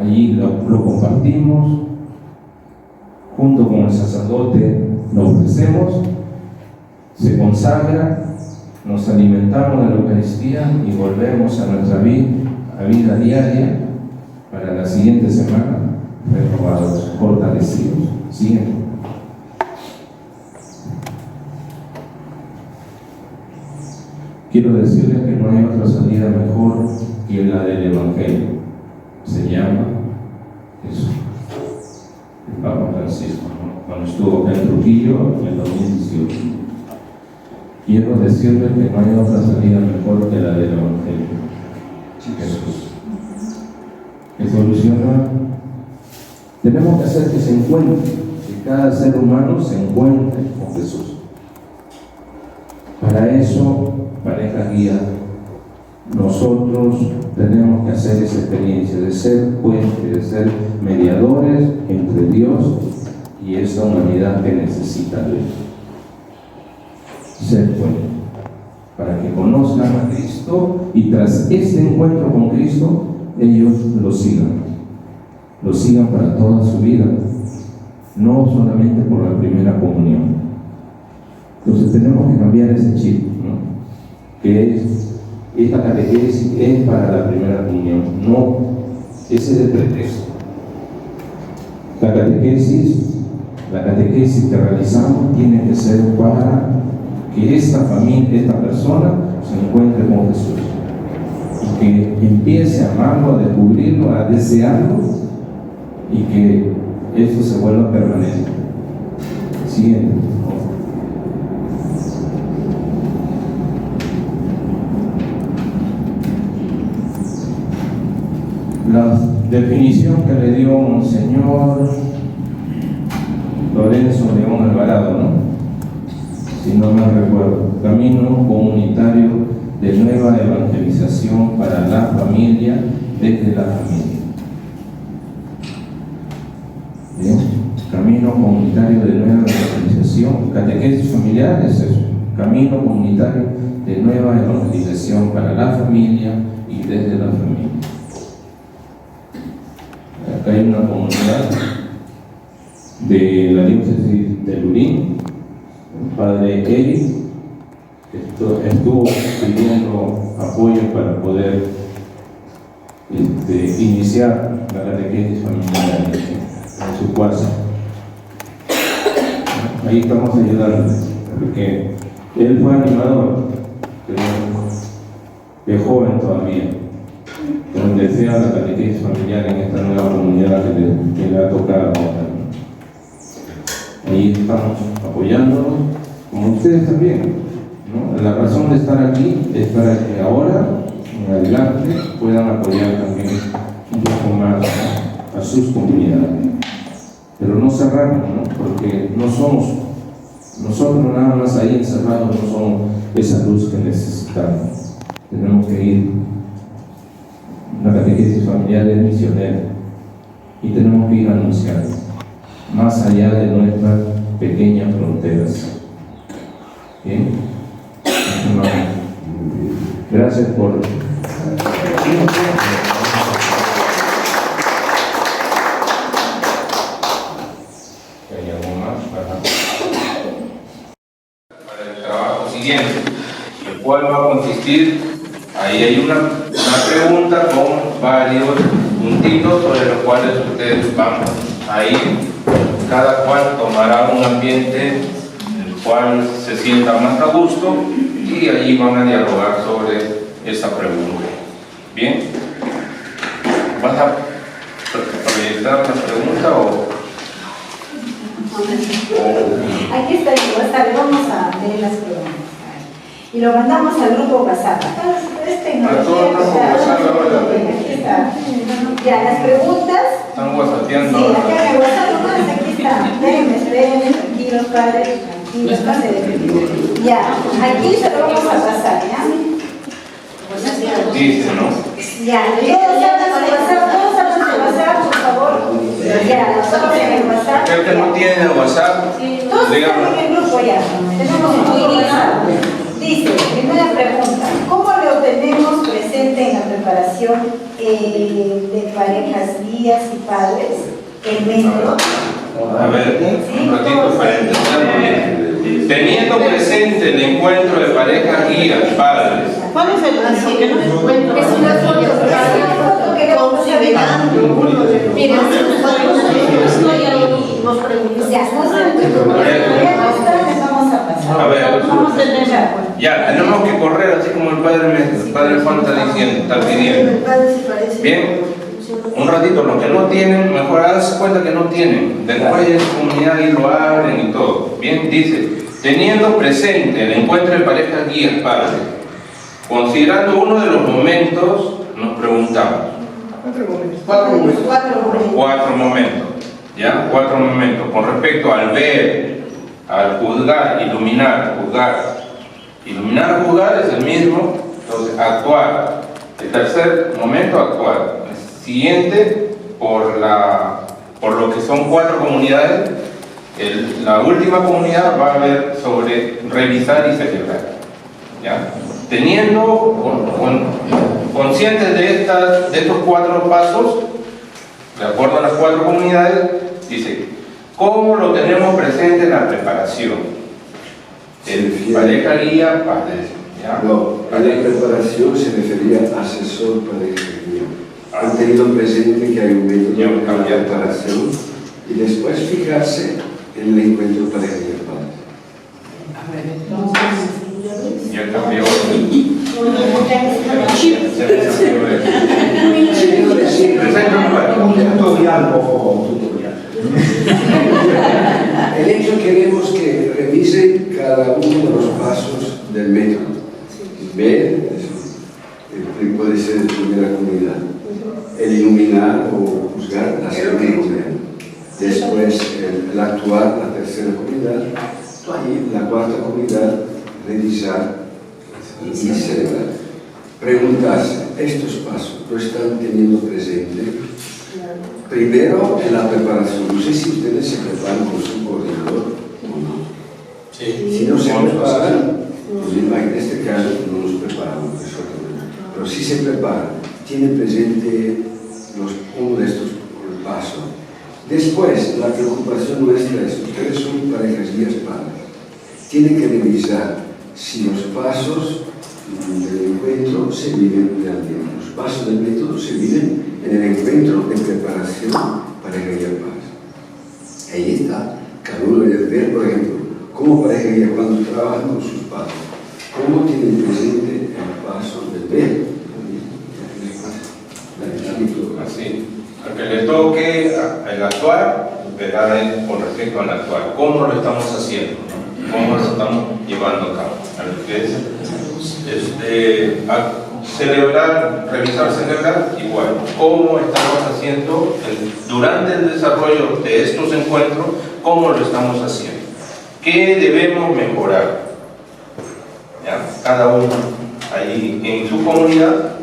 Allí lo compartimos, junto con el sacerdote lo ofrecemos, se consagra, nos alimentamos de la Eucaristía y volvemos a nuestra vida diaria para la siguiente semana renovados, fortalecidos. Siguiente. Quiero decirles que no hay otra salida mejor que la del Evangelio. Se llama Jesús. El Papa Francisco, ¿no? Cuando estuvo en Trujillo en el 2018. Quiero decirles que no hay otra salida mejor que la del Evangelio. Jesús. Que soluciona. Tenemos que hacer que se encuentre, que cada ser humano se encuentre con Jesús. Para eso, pareja guía, nosotros tenemos que hacer esa experiencia de ser puente, de ser mediadores entre Dios y esta humanidad que necesita de Dios. Ser puente, para que conozcan a Cristo y tras este encuentro con Cristo, ellos lo sigan para toda su vida, no solamente por la primera comunión. Entonces tenemos que cambiar ese chip, ¿no? Que esta catequesis es para la primera comunión, no, ese es el pretexto. La catequesis que realizamos tiene que ser para que esta familia, esta persona se encuentre con Jesús y que empiece a amarlo, a descubrirlo, a desearlo y que esto se vuelva permanente. Siguiente. La definición que le dio Monseñor Lorenzo León Alvarado, ¿no? Si no me recuerdo, camino comunitario de nueva evangelización para la familia desde la familia. Bien, camino comunitario de nueva evangelización, catequesis familiar es eso, camino comunitario de nueva evangelización para la familia y desde la familia. Acá hay una comunidad de la diócesis de Lurín, el padre Eric estuvo pidiendo apoyo para poder iniciar la catequesis familiar en su casa. Ahí estamos ayudando, porque él fue animador, pero es joven todavía. Donde sea la catequesis familiar en esta nueva comunidad que le ha tocado. Ahí estamos apoyándonos, como ustedes también, ¿no? La razón de estar aquí es para que ahora, en adelante, puedan apoyar también un poco más a sus comunidades. Pero no cerrarnos, ¿no? Porque no somos, nosotros nada más ahí encerrados no somos esa luz que necesitamos. Tenemos que ir. La catequesis familiar es misionera y tenemos que ir anunciando más allá de nuestras pequeñas fronteras. ¿Bien? Gracias por... ¿Hay algo más para el trabajo siguiente? ¿El cual va a consistir? Ahí hay una pregunta con varios puntitos sobre los cuales ustedes van a ir. Cada cual tomará un ambiente en el cual se sienta más a gusto y allí van a dialogar sobre esa pregunta. ¿Bien? ¿Vas a proyectar la pregunta o...? Aquí está el WhatsApp, vamos a leer las preguntas. Y lo mandamos al grupo WhatsApp. Aquí está. Ya, las preguntas. Están whatsappeando. Sí, acá en el WhatsApp nomás, aquí está. Espérenme, tranquilos, padres, tranquilos, no se desesperen. Ya, aquí se lo vamos a pasar, ¿ya? dice, ¿no? Ya, todos hablan de WhatsApp, por favor. Ya, todos en el WhatsApp. El que no tiene WhatsApp, Todos digamos. están en el grupo ya. Tenemos un WhatsApp. Dice, primera pregunta, ¿cómo lo tenemos presente en la preparación de parejas, guías y padres? El método. A ver, un ratito para entenderlo bien. Teniendo presente el encuentro de parejas, guías, padres. ¿Cuál es el caso que no se encuentra? Es una foto Mira, nos preguntan. Ya, no les vamos a pasar. A ver, Vamos a tener ya, tenemos que correr así como el padre Juan está diciendo, está pidiendo. Bien, un ratito, los que no tienen, mejor háganse cuenta que no tienen. Después en su comunidad y lo abren y todo. Bien, dice, teniendo presente el encuentro de parejas, guías, padres, considerando uno de los momentos, nos preguntamos. Cuatro momentos, ¿ya? 4 momentos. Con respecto al ver, al juzgar, iluminar, juzgar. Iluminar, juzgar es el mismo, entonces actuar. El tercer momento, actuar. El siguiente, por lo que son 4 comunidades, la última comunidad va a ver sobre revisar y celebrar, ¿ya? Teniendo conscientes de estos 4 pasos, de acuerdo a las 4 comunidades, dice, ¿cómo lo tenemos presente en la preparación? Pareja, guía, padres. ¿Ya? No, a la preparación se refería a asesor pareja guía. Han tenido presente que hay un método para la preparación y después fijarse en el encuentro pareja guía, padres. Ya cambió. Un tutorial, por favor, un tutorial. El hecho queremos que revisen cada uno de los pasos del método. Ver, puede ser la primera comunidad. El iluminar o juzgar, la segunda comunidad. Después el actuar, la tercera comunidad. Y la cuarta comunidad, revisar y celebrar. Preguntarse, ¿estos pasos lo están teniendo presente? Primero, en la preparación. No sé si ustedes se preparan con su coordinador o no. Sí. Si no se preparan, pues en este caso no nos preparamos, pero si se preparan, tienen presente uno de estos pasos. Después, la preocupación nuestra es, ustedes son parejas guías padres, tienen que revisar si los pasos del encuentro se viven realmente. Los pasos del método se viven en el encuentro de preparación pareja guía padres. Ahí está, cada uno debe ver, por ejemplo, cómo pareja guía cuando trabajan con sus pasos, cómo tienen presente el paso del ver. Así, al que le toque el actuar, verá con respecto al actuar, cómo lo estamos haciendo, ¿no? Cómo lo estamos llevando a cabo. Al que es celebrar, revisar, celebrar, igual, cómo estamos haciendo durante el desarrollo de estos encuentros, cómo lo estamos haciendo, qué debemos mejorar. ¿Ya? Cada uno ahí en su comunidad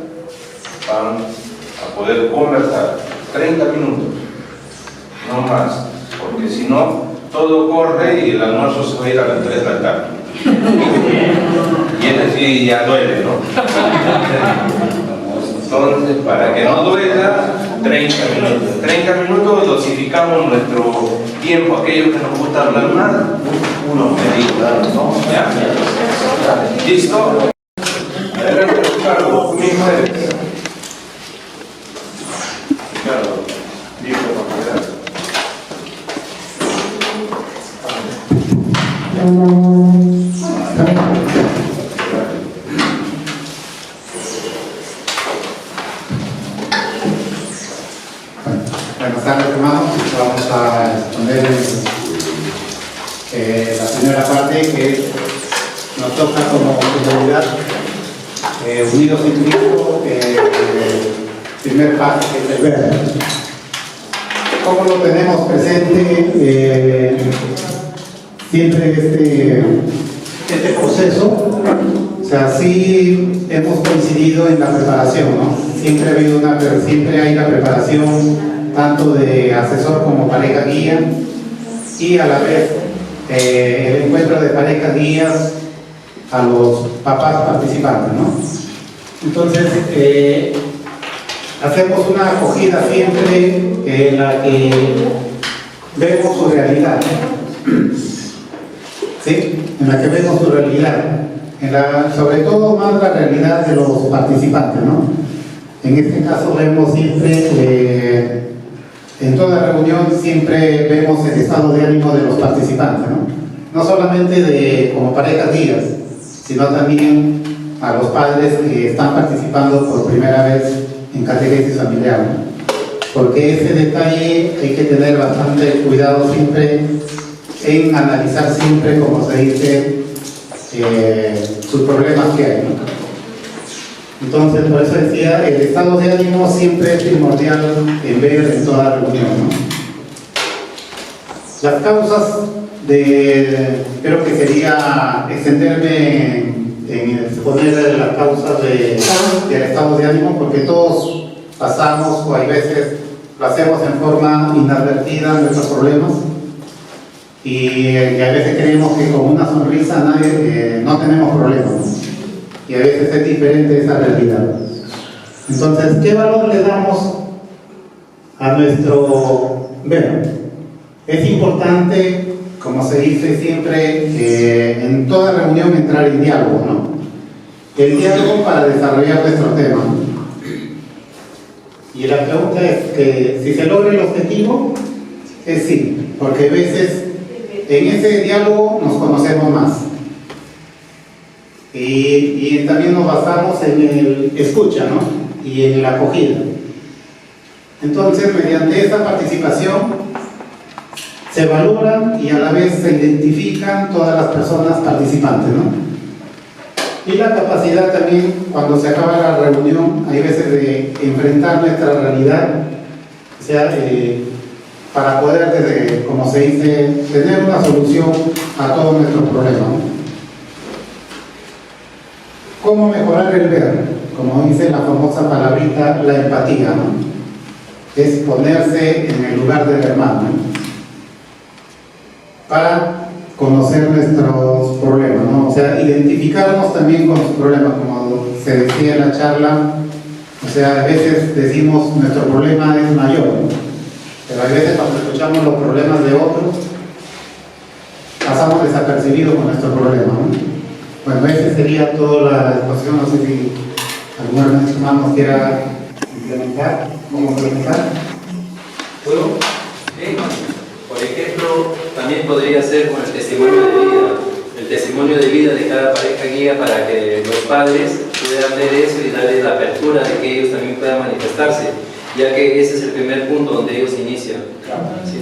van a poder conversar 30 minutos, no más, porque si no, todo corre y el almuerzo se va a ir a las 3 de la tarde. Y ese sí ya duele, ¿no? Entonces, para que no duela, 30 minutos. 30 minutos dosificamos nuestro tiempo, aquellos que nos gusta hablar más, unos medios, ¿no? ¿Ya? ¿Listo? Adelante, Ricardo, mismo eres. Ricardo, listo para quedar. Buenas tardes, hermanos. Vamos a exponer la primera parte que nos toca como comunidad Unidos en Cristo, primer paso que es el ver. ¿Cómo lo tenemos presente? Siempre este proceso sea, sí hemos coincidido en la preparación, ¿no? Siempre hay la preparación tanto de asesor como pareja guía y a la vez el encuentro de parejas guías a los papás participantes, ¿no? Entonces, hacemos una acogida siempre en la que vemos su realidad, ¿sí? En la que vemos su realidad, sobre todo más la realidad de los participantes, ¿no? En este caso vemos siempre, en toda reunión siempre vemos el estado de ánimo de los participantes, ¿no? No solamente como parejas guías, sino también a los padres que están participando por primera vez en catequesis familiar, ¿no? Porque ese detalle hay que tener bastante cuidado siempre en analizar siempre, como se dice, sus problemas que hay, ¿no? Entonces, por eso decía, el estado de ánimo siempre es primordial en ver en toda reunión, ¿no? Las causas creo que sería extenderme en exponer las causas del estado de ánimo, porque todos pasamos o hay veces lo hacemos en forma inadvertida nuestros problemas y a veces creemos que con una sonrisa no tenemos problemas, ¿no? Y a veces es diferente esa realidad. Entonces, ¿qué valor le damos a nuestro ver? Es importante, como se dice siempre, en toda reunión entrar en diálogo, ¿no? El diálogo para desarrollar nuestro tema, ¿no? Y la pregunta es que si se logra el objetivo, es sí, porque a veces en ese diálogo nos conocemos más. Y también nos basamos en el escucha, ¿no? Y en la acogida. Entonces, mediante esa participación, se valoran y a la vez se identifican todas las personas participantes, ¿no? Y la capacidad también, cuando se acaba la reunión, hay veces de enfrentar nuestra realidad, o sea, para poder, como se dice, tener una solución a todos nuestros problemas, ¿no? ¿Cómo mejorar el ver? Como dice la famosa palabrita, la empatía, ¿no? Es ponerse en el lugar del hermano, ¿no? Para conocer nuestros problemas, ¿no? O sea, identificarnos también con sus problemas, como se decía en la charla. O sea, a veces decimos nuestro problema es mayor, ¿no? Pero a veces cuando escuchamos los problemas de otros, pasamos desapercibidos con nuestro problema, ¿no? Bueno, esa sería toda la exposición. No sé si alguno de mis hermanos quiera implementar, cómo implementar. ¿Puedo? Por ejemplo, también podría ser con el testimonio de vida. El testimonio de vida de cada pareja guía para que los padres puedan ver eso y darles la apertura de que ellos también puedan manifestarse, ya que ese es el primer punto donde ellos inician. ¿Sí?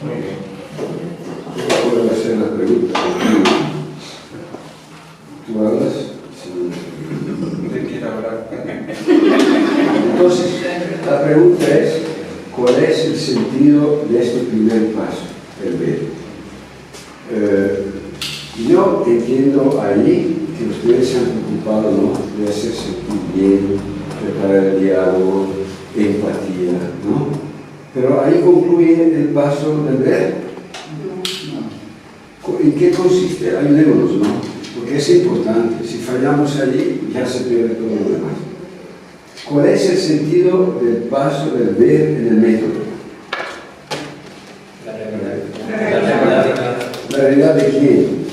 Muy bien. ¿Puedo hacer la pregunta? ¿Tú hablas? ¿Usted quiere hablar? Entonces, la pregunta es, ¿cuál es el sentido de este primer paso, el ver? Yo entiendo allí que ustedes se han preocupado, ¿no?, de hacer sentir bien, preparar el diálogo, empatía, ¿no? Pero ahí concluye el paso del ver. ¿En qué consiste? Ayudémonos, ¿no? Porque es importante. Si fallamos allí, ya se pierde todo lo demás. ¿Cuál es el sentido del paso del ver en el método? ¿La realidad de quién?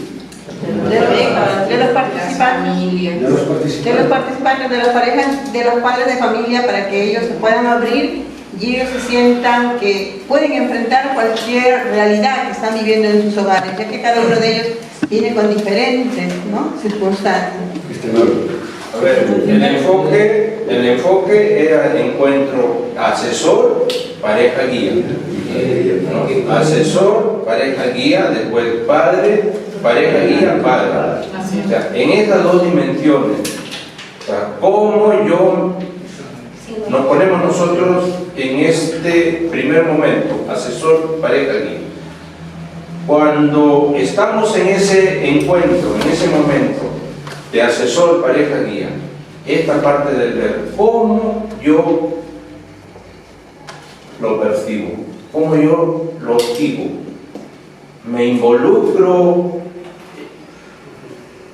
De los participantes. De los participantes. De los participantes, de las parejas, de los padres de familia, para que ellos se puedan abrir y ellos se sientan que pueden enfrentar cualquier realidad que están viviendo en sus hogares, ya que cada uno de ellos viene con diferentes, ¿no?, circunstancias. A ver, el enfoque era encuentro asesor, pareja guía, ¿no? Asesor, pareja guía, después padre, pareja guía, padre. O sea, en esas dos dimensiones, o sea, cómo nos ponemos nosotros en este primer momento, asesor, pareja guía. Cuando estamos en ese encuentro, en ese momento de asesor, pareja, guía, esta parte del ver, cómo yo lo percibo, cómo yo lo digo, me involucro,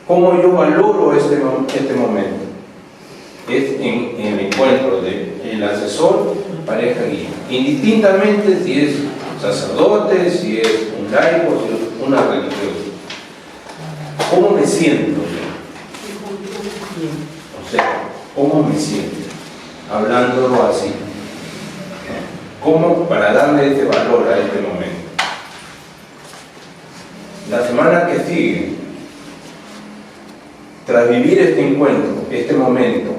cómo yo valoro este momento. Es en el encuentro del asesor, pareja, guía, indistintamente si es sacerdote, si es un laico, si es una religiosa. ¿Cómo me siento yo? O sea, ¿cómo me siento? Hablándolo así. ¿Cómo? Para darle este valor a este momento. La semana que sigue, tras vivir este encuentro, este momento,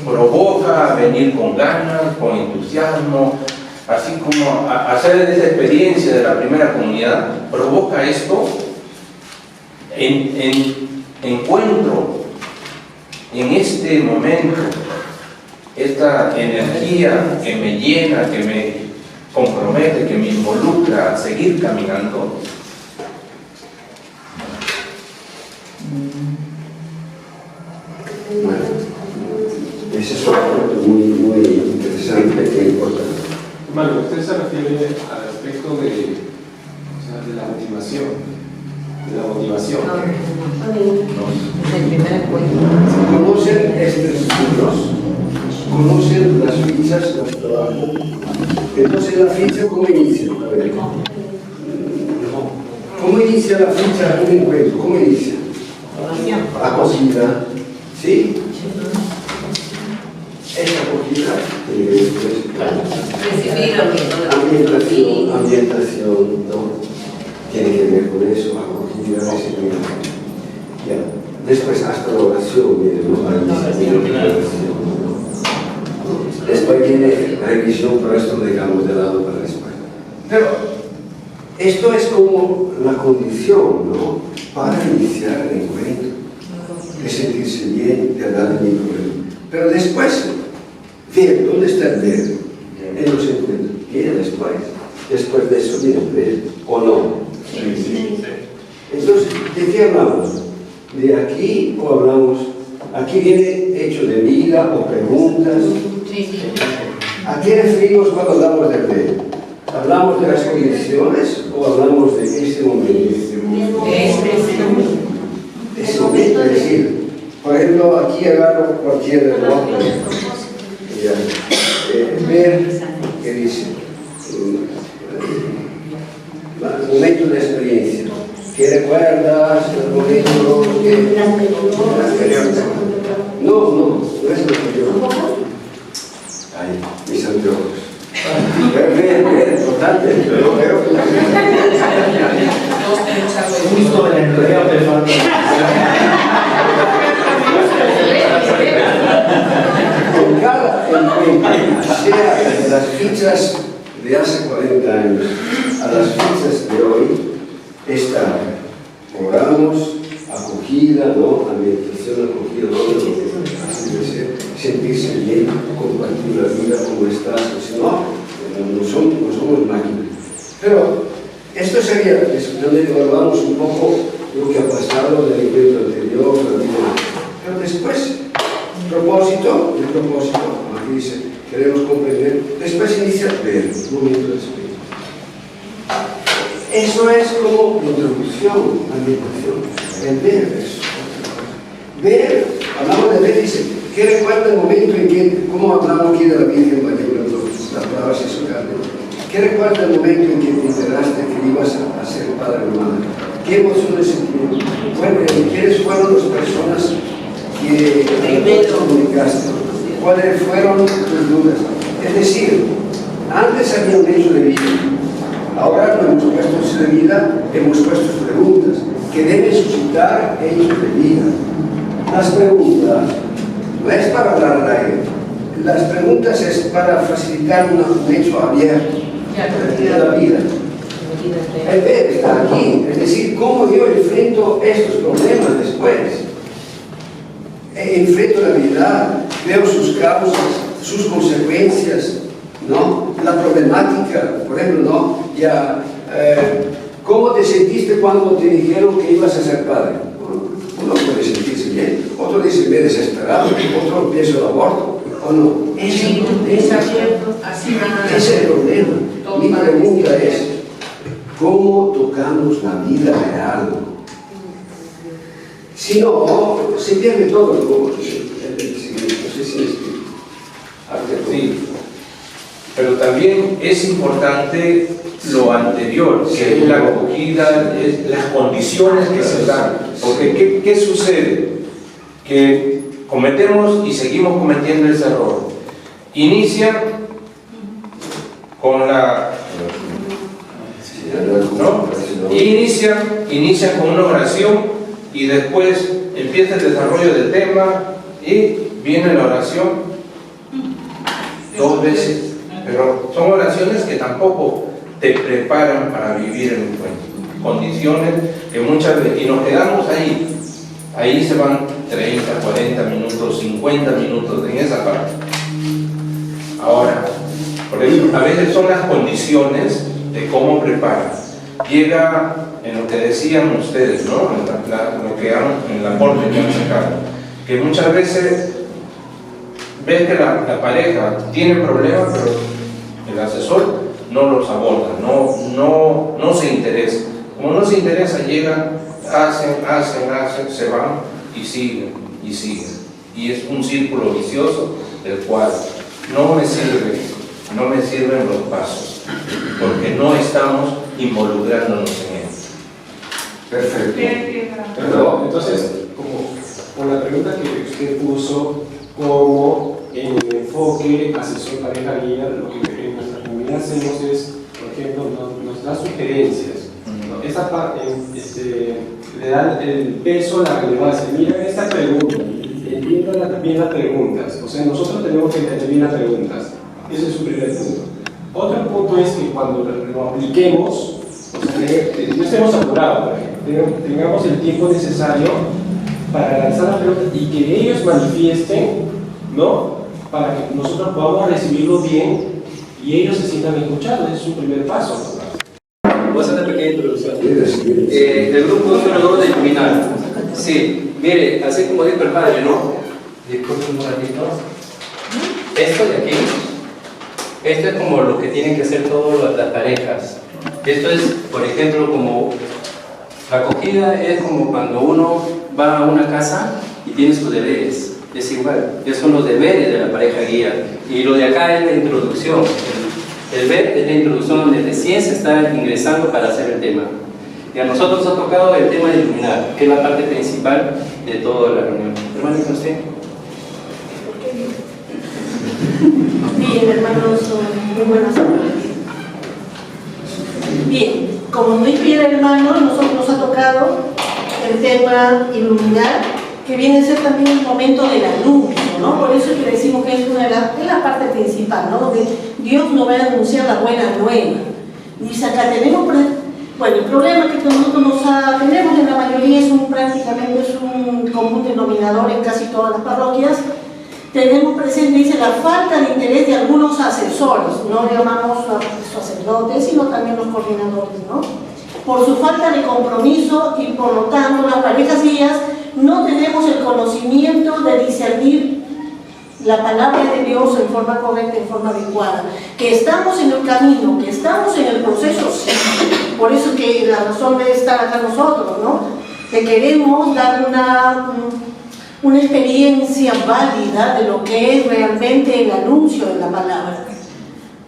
provoca venir con ganas, con entusiasmo, así como hacer esa experiencia de la primera comunidad, provoca esto en encuentro en este momento, esta energía que me llena, que me compromete, que me involucra a seguir caminando. Bueno, ese es un punto muy interesante e importante. Hermano, usted se refiere al aspecto de la motivación. De la motivación. El primer encuentro. ¿Conocen estos libros? ¿Conocen las fichas de trabajo? Entonces, ¿la ficha cómo inicia? A ver. ¿Cómo inicia la ficha de un encuentro? ¿Cómo inicia? Acogida. ¿Sí? Esta acogida ambientación, ¿no? Tiene que ver con eso, acogida, recibimiento. Ya. Después hasta la oración viene, ¿no? Después viene revisión, pero esto lo dejamos de lado para después. Pero esto es como la condición, ¿no? Para iniciar el encuentro, de sentirse bien, de hablar bien con él. Pero después, ver, ¿dónde está el ver? En los encuentros. Viene después. Después de eso viene el ver, ¿o no? Sí. Entonces, ¿de qué hablamos? ¿De aquí o hablamos? Aquí viene hecho de vida o preguntas. ¿A qué referimos cuando hablamos del ver? ¿Hablamos de las condiciones o hablamos de ese momento? Ese momento, es decir, por ejemplo, aquí agarro cualquier reloj. Ver, ¿qué dice? Momento de experiencia. ¿Qué recuerdas? El momento que... No es lo que yo... Ay, mis anteojos. Ver, importante, pero veo que... Justo en el reloj de Con cada encuentro, sea de las fichas de hace 40 años a las fichas de hoy, está, oramos, acogida, ¿no? Ambientación, acogida, ¿no? Así de ser, sentirse bien, compartir la vida como estás, o si no, no somos máquinas. Pero esto sería, donde evaluamos un poco lo que ha pasado del encuentro anterior, la vida. Pero después, el propósito, como aquí dice, queremos comprender, después inicia ver, un momento de experiencia. Eso es como introducción, ambientación, el ver eso. Ver, hablamos de ver, dice, ¿qué recuerda el momento en que, como hablamos aquí de la Virgen María, las palabras y su carne? ¿Qué recuerda el momento en que te enteraste que ibas a ser padre o madre? ¿Qué emociones sentiste? Bueno, ¿quiénes fueron las personas que te comunicaste? ¿Cuáles fueron tus dudas? Es decir, antes había un hecho de vida. Ahora no hemos puesto hecho de vida, hemos puesto preguntas que deben suscitar hechos de vida. Las preguntas no es para hablar al aire. Las preguntas es para facilitar un hecho abierto de la vida. El ver está aquí, es decir, cómo yo enfrento estos problemas después. Enfrento la vida, veo sus causas, sus consecuencias, ¿no? La problemática, por ejemplo, ¿no? Ya, ¿Cómo te sentiste cuando te dijeron que ibas a ser padre? Uno puede sentirse bien, otro dice me he desesperado, otro piensa el aborto, o no. Ese es el problema. Ese es el problema. Mi pregunta es, ¿cómo tocamos la vida real? Si no, se pierde todo. No sé si Sí, pero también es importante lo anterior, que es la acogida, es las condiciones que se dan. Porque ¿qué sucede? Que cometemos y seguimos cometiendo ese error. Inicia con la... ¿no? Inicia con una oración y después empieza el desarrollo del tema y viene la oración 2 veces. Pero son oraciones que tampoco te preparan para vivir el encuentro. Condiciones que muchas veces, y nos quedamos ahí se van 30, 40 minutos, 50 minutos en esa parte. Ahora, por eso, a veces son las condiciones de cómo preparan. Llega en lo que decían ustedes, ¿no? Lo que en el aporte que han sacado, que muchas veces ves que la pareja tiene problemas, pero el asesor no los aborda, no se interesa. Como no se interesa, llegan, hacen, se van y siguen. Y es un círculo vicioso del cual no me sirven los pasos, porque no estamos involucrándonos en él. perfecto. Pero, entonces, como por la pregunta que usted puso, como en el enfoque asesor pareja guía, lo que en nuestra comunidad hacemos es, por ejemplo, nos da sugerencias. ¿No? Esa parte le da el peso, la relevancia. Miren esta pregunta, entiendan bien las preguntas. O sea, nosotros tenemos que entender bien las preguntas. Ese es su primer punto. Otro punto es que cuando lo apliquemos, o sea, no estemos apurados, por ejemplo, tengamos el tiempo necesario para lanzar las preguntas y que ellos manifiesten, ¿no? Para que nosotros podamos recibirlo bien y ellos se sientan escuchados. Ese es un primer paso, ¿no? Voy a hacer una pequeña introducción. El grupo número 2 de Iluminar. Sí, mire, así como dijo el padre, ¿no? Disculpen un ratito. Esto de aquí, esto es como lo que tienen que hacer todas las parejas. Esto es, por ejemplo, como la acogida es como cuando uno va a una casa y tiene sus deberes. Es igual, esos son los deberes de la pareja guía. Y lo de acá es la introducción. El ver es la introducción donde recién se está ingresando para hacer el tema. Y a nosotros nos ha tocado el tema de iluminar, que es la parte principal de toda la reunión. Hermanito, usted. Bien, hermanos, muy buenas tardes. Bien, como muy bien, hermanos, nosotros nos ha tocado el tema iluminar, que viene a ser también el momento del anuncio, ¿no? Por eso es que decimos que es la parte principal, ¿no? Donde Dios nos va a anunciar la buena nueva. Dice acá, tenemos, bueno, el problema que nosotros tenemos en la mayoría prácticamente es un común denominador en casi todas las parroquias. Tenemos presente, dice, la falta de interés de algunos asesores, no llamamos a sacerdotes, sino también los coordinadores, ¿no? Por su falta de compromiso y por lo tanto las parejas guías no tenemos el conocimiento de discernir la palabra de Dios en forma correcta, en forma adecuada. Que estamos en el camino, que estamos en el proceso, sí. Por eso que la razón de estar acá nosotros, ¿no? Que queremos dar una experiencia válida de lo que es realmente el anuncio de la palabra.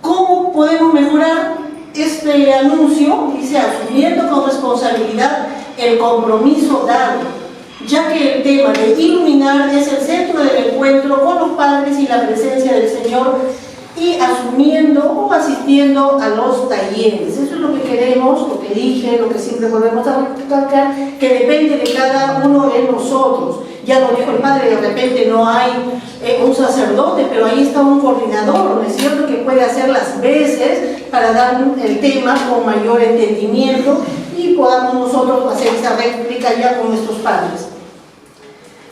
¿Cómo podemos mejorar este anuncio? Dice, asumiendo con responsabilidad el compromiso dado, ya que el tema de iluminar es el centro del encuentro con los padres y la presencia del Señor, y asumiendo o asistiendo a los talleres. Eso es lo que queremos, lo que dije, lo que siempre volvemos a recalcar, que depende de cada uno de nosotros. Ya lo dijo el padre, de repente no hay un sacerdote, pero ahí está un coordinador, ¿no es cierto?, que puede hacer las veces para dar el tema con mayor entendimiento y podamos nosotros hacer esa réplica ya con nuestros padres.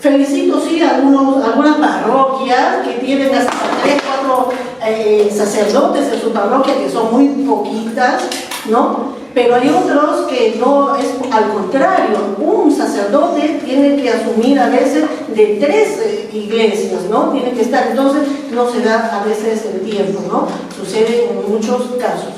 Felicito, sí, algunas parroquias que tienen hasta 3, 4 sacerdotes en su parroquia, que son muy poquitas, ¿no? Pero hay otros que no, es al contrario, un sacerdote tiene que asumir a veces de 3 iglesias, ¿no? Tiene que estar, entonces no se da a veces el tiempo, ¿no? Sucede en muchos casos.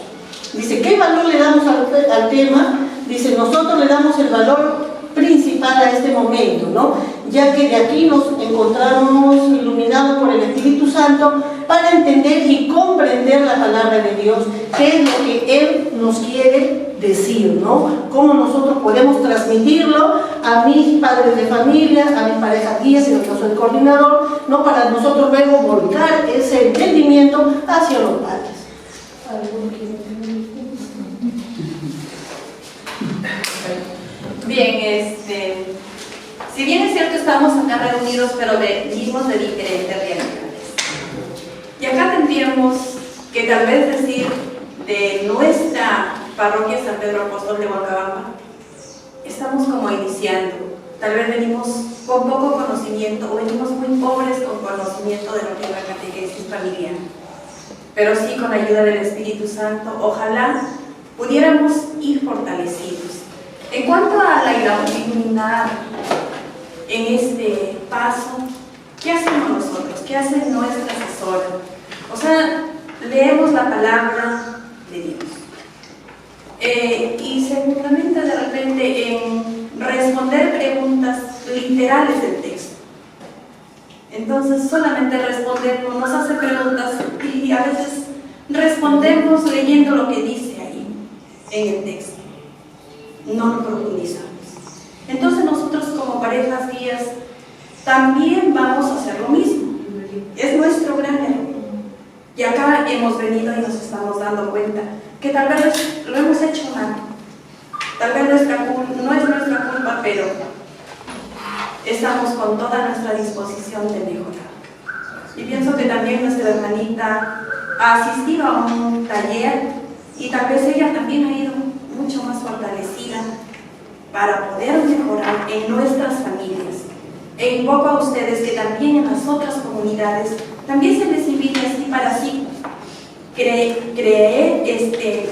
Dice, ¿qué valor le damos al tema? Dice, nosotros le damos el valor principal a este momento, ¿no? Ya que de aquí nos encontramos iluminados por el Espíritu Santo para entender y comprender la palabra de Dios, qué es lo que Él nos quiere decir, ¿no? Cómo nosotros podemos transmitirlo a mis padres de familia, a mis parejas guías, en el caso del coordinador, ¿no? Para nosotros luego volcar ese entendimiento hacia los padres. Bien, si bien es cierto estamos acá reunidos, pero venimos de diferentes realidades. Y acá tendríamos que tal vez decir de nuestra parroquia San Pedro Apóstol de Huancabamba, estamos como iniciando. Tal vez venimos con poco conocimiento o venimos muy pobres con conocimiento de lo que es la catequesis familiar. Pero sí, con la ayuda del Espíritu Santo, ojalá pudiéramos ir fortalecidos. En cuanto a la iluminar en este paso, ¿qué hacemos nosotros? ¿Qué hace nuestra asesora? O sea, leemos la palabra de Dios. Y se fundamenta de repente en responder preguntas literales del texto. Entonces, solamente respondemos, nos hace preguntas y a veces respondemos leyendo lo que dice ahí en el texto. No lo profundizamos. Entonces nosotros como parejas guías también vamos a hacer lo mismo. Es nuestro gran error. Y acá hemos venido y nos estamos dando cuenta que tal vez lo hemos hecho mal. Tal vez no es nuestra culpa, pero estamos con toda nuestra disposición de mejorar. Y pienso que también nuestra hermanita ha asistido a un taller y tal vez ella también ha ido mucho más fortalecida para poder mejorar en nuestras familias. E invoco a ustedes que también en las otras comunidades también se les invite así para así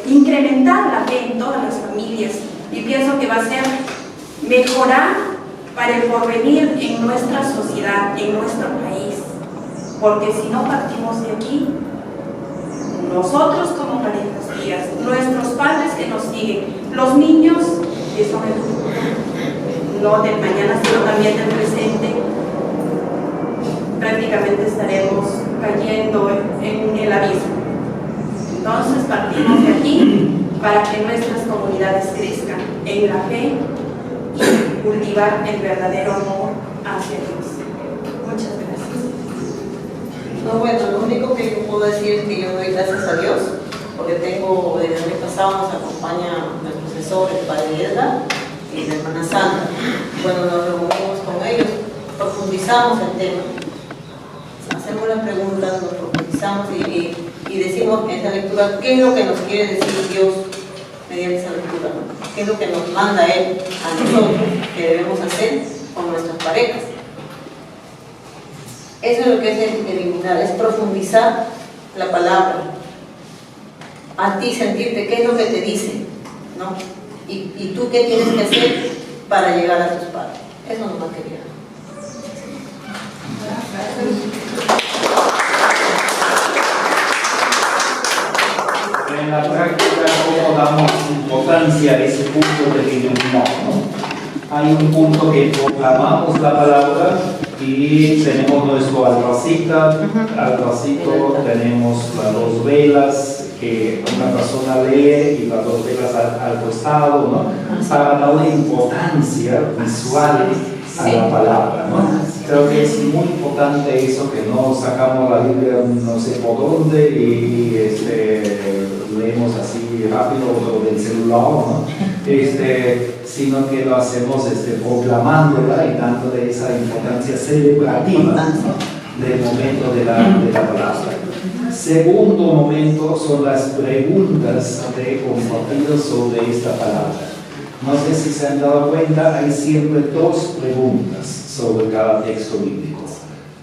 incrementar la fe en todas las familias, y pienso que va a ser mejorar para el porvenir en nuestra sociedad, en nuestro país, porque si no partimos de aquí, nosotros como parejas guías, nuestros padres que nos siguen, los niños que son el futuro, no del mañana sino también del presente, prácticamente estaremos cayendo en el abismo. Entonces partimos de aquí para que nuestras comunidades crezcan en la fe y cultivar el verdadero amor hacia Dios. Muchas gracias. No, bueno, lo único que yo puedo decir es que yo doy gracias a Dios, porque tengo, desde el año pasado nos acompaña el profesor, el padre Edgar y la hermana Sandra. Bueno, nos reunimos con ellos, profundizamos el tema, hacemos las preguntas, nos profundizamos y decimos en esa lectura qué es lo que nos quiere decir Dios mediante esa lectura, ¿no? Qué es lo que nos manda Él a nosotros que debemos hacer con nuestras parejas. Eso es lo que es eliminar, es profundizar la palabra, a ti sentirte qué es lo que te dice, ¿no? Y tú qué tienes que hacer para llegar a tus padres. Eso no más quería. En la práctica, ¿cómo damos importancia a ese punto del iluminar, ¿no? Hay un punto que proclamamos la palabra y tenemos nuestro albarcito, tenemos las 2 velas que una persona lee y las 2 velas al costado, ¿no? Para darle importancia visual a la palabra, ¿no? Creo que es muy importante eso, que no sacamos la Biblia no sé por dónde y leemos así rápido o del celular, ¿no? Sino que lo hacemos proclamándola y dándole esa importancia celebrativa del momento de la palabra. Segundo momento son las preguntas de compartidas sobre esta palabra. No sé si se han dado cuenta, hay siempre 2 preguntas sobre cada texto bíblico.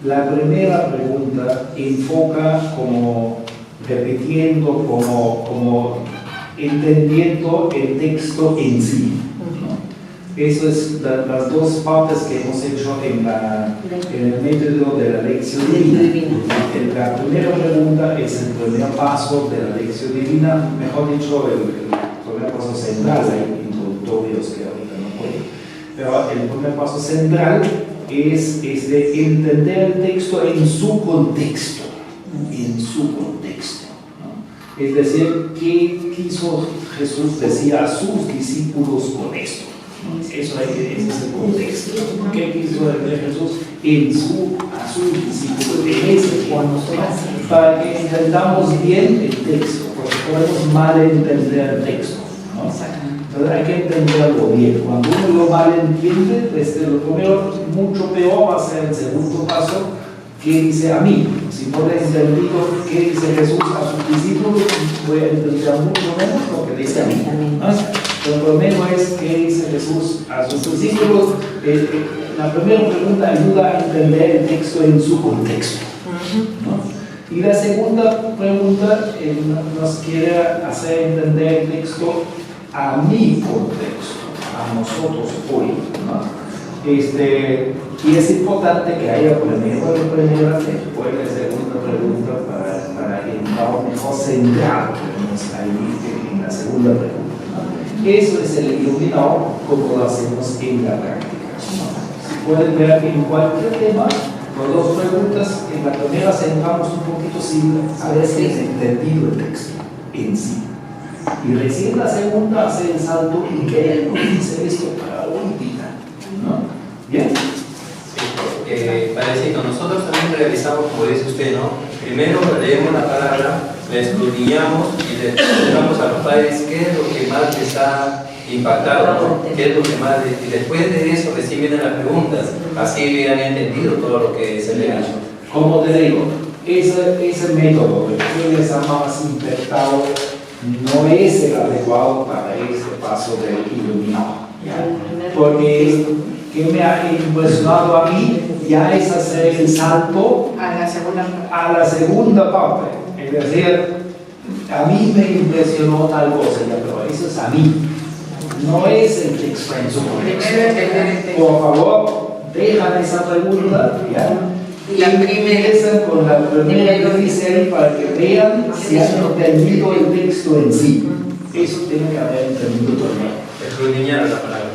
La primera pregunta enfoca como repitiendo, como entendiendo el texto en sí, ¿no? Eso es las dos partes que hemos hecho en el método de la lección divina. La primera pregunta es el primer paso de la lección divina, mejor dicho, el primer paso central, hay introductorios que ahorita no puedo. Pero el primer paso central es de entender el texto en su contexto, ¿no? Es decir, ¿qué quiso Jesús decir a sus discípulos con esto? Ese es el contexto. ¿Qué quiso decir Jesús a sus discípulos en ese contexto? Para que entendamos bien el texto, porque podemos malentender el texto, ¿no? Entonces hay que entenderlo bien. Cuando uno lo malentiende, desde lo primero, mucho peor va a ser el segundo paso, ¿qué dice a mí? Si no le he entendido qué dice Jesús a sus discípulos, voy a entender mucho menos lo que dice a mí, ¿no? Lo primero es qué dice Jesús a sus discípulos. La primera pregunta ayuda a entender el texto en su contexto, ¿no? Y la segunda pregunta nos quiere hacer entender el texto a mi contexto, a nosotros hoy, ¿no? Y es importante que haya primero después la segunda pregunta para entrar mejor centrado ahí en la segunda pregunta, ¿no? Eso es el iluminado como lo hacemos en la práctica, ¿no? Si pueden ver que en cualquier tema, las dos preguntas, en la primera centramos un poquito sin haber entendido el texto en sí. Y recién la segunda hace el salto y qué nos dice esto para hoy día, ¿no? ¿Bien? Sí, Padrecito, nosotros también realizamos, como dice usted, ¿no? Primero leemos la palabra, la escudriñamos y le preguntamos a los padres qué es lo que más les ha impactado, ¿no? ¿Qué es lo que más y después de eso recién vienen las preguntas, así han entendido todo lo que se le ha hecho. Como te digo, ese método que ustedes han más inventado no es el adecuado para este paso del iluminado, ¿ya? Porque que me ha impresionado a mí ya es hacer el salto a la segunda parte. Es decir, a mí me impresionó tal cosa, ya, pero eso es a mí, no es el texto en su contexto. Por favor, dejan esa pregunta, ¿ya? Y empiezan con la primera que dice ahí para que vean si han entendido el texto en sí. Eso tiene que haber entendido también. Escudriñar la palabra.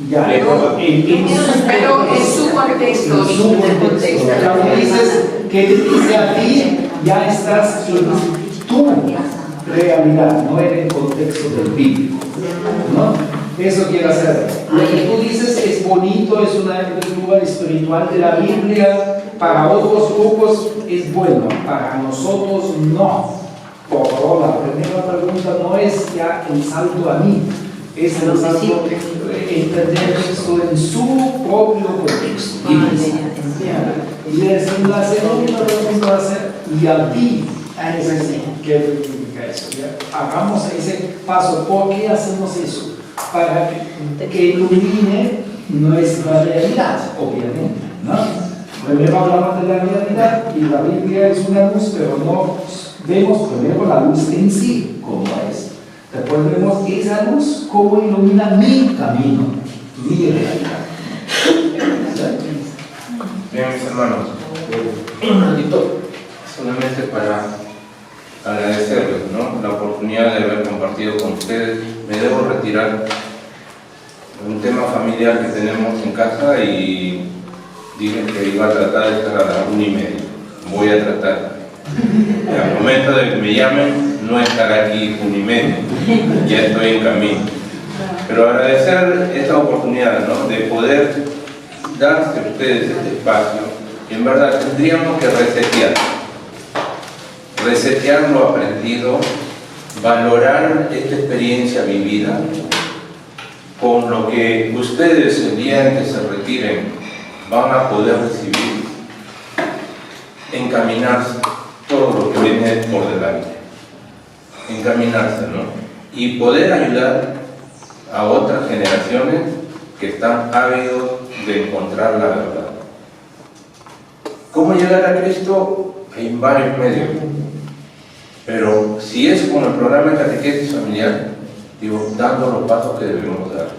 Ya, pero en su contexto. En su contexto. Cuando dices que te dice a ti, ya estás en tu realidad, no en el contexto del bíblico, ¿no? Eso quiere hacer. Lo que tú dices es bonito, es una lectura espiritual de la Biblia, para otros grupos es bueno, para nosotros no. Por favor, la primera pregunta no es ya el salto a mí, es el salto entender esto en su propio contexto. Y la segunda pregunta va a ser, ¿y a ti? ¿Qué significa eso? ¿Ya? Hagamos ese paso. ¿Por qué hacemos eso? Para que ilumine nuestra realidad, obviamente, ¿no? Primero hablamos de la realidad y la Biblia es una luz, pero no vemos primero la luz en sí, como es. Después vemos esa luz como ilumina mi camino, mi realidad. Bien, mis hermanos, un ratito solamente para agradecerles, ¿no?, la oportunidad de haber compartido con ustedes. Me debo retirar de un tema familiar que tenemos en casa y dije que iba a tratar de estar a las 1:30. Voy a tratar. Al momento de que me llamen, no estaré aquí 1:30. Ya estoy en camino. Pero agradecer esta oportunidad, ¿no?, de poder darse a ustedes este espacio. Y en verdad tendríamos que resetear lo aprendido, valorar esta experiencia vivida, con lo que ustedes el día en que se retiren van a poder recibir, encaminarse todo lo que viene por delante, encaminarse, ¿no?, y poder ayudar a otras generaciones que están ávidos de encontrar la verdad. ¿Cómo llegar a Cristo? Hay varios medios. Pero si es con el programa de catequesis familiar, digo, dando los pasos que debemos dar.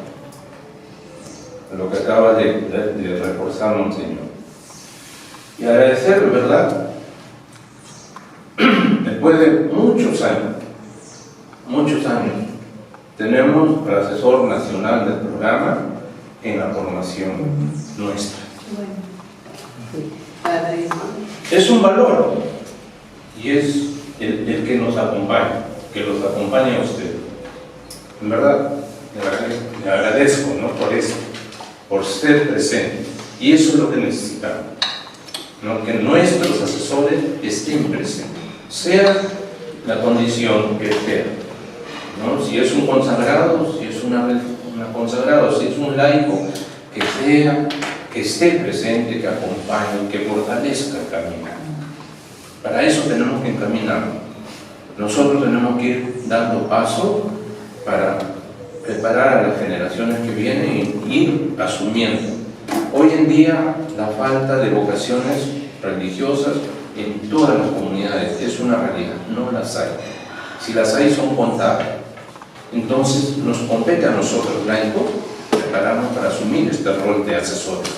Lo que acaba de reforzar Monseñor. Y agradecer, ¿verdad? Después de muchos años, tenemos al asesor nacional del programa en la formación nuestra. Es un valor y es el que nos acompaña, que los acompaña a usted. En verdad, le agradezco, ¿no? Por eso, por ser presente. Y eso es lo que necesitamos, ¿no? Que nuestros asesores estén presentes, sea la condición que sea, ¿no? Si es un consagrado, si es una consagrado, si es un laico, que esté presente, que acompañe, que fortalezca el camino. Para eso tenemos que encaminarnos. Nosotros tenemos que ir dando paso para preparar a las generaciones que vienen y ir asumiendo. Hoy en día la falta de vocaciones religiosas en todas las comunidades es una realidad, no las hay. Si las hay son contadas. Entonces nos compete a nosotros, laicos, prepararnos para asumir este rol de asesores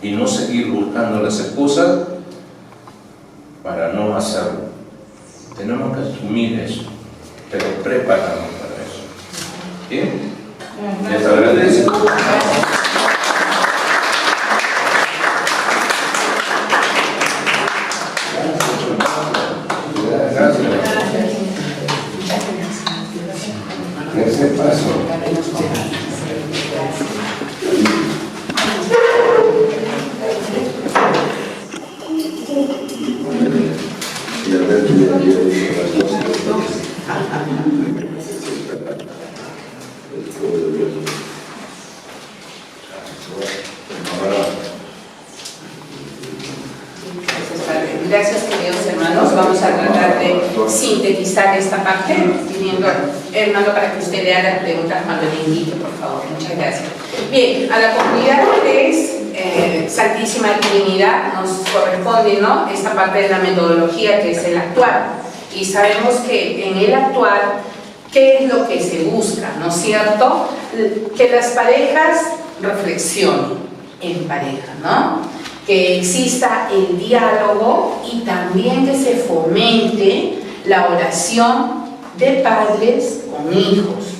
y no seguir buscando las excusas para no hacerlo. Tenemos que asumir eso, pero prepararnos para eso. ¿Bien? Les agradezco. Tercer paso. Y Alberto ya había dicho las cosas. Gracias, queridos hermanos. Vamos a tratar de sintetizar esta parte, pidiendo, hermano, para que usted le haga preguntas cuando le indique, por favor. Muchas gracias. Bien, a la comunidad que es Santísima Trinidad nos corresponde, ¿no?, esta parte de la metodología que es el actuar. Y sabemos que en el actuar, ¿qué es lo que se busca? ¿No es cierto? Que las parejas reflexionen en pareja, ¿no? Que exista el diálogo y también que se fomente la oración de padres con hijos.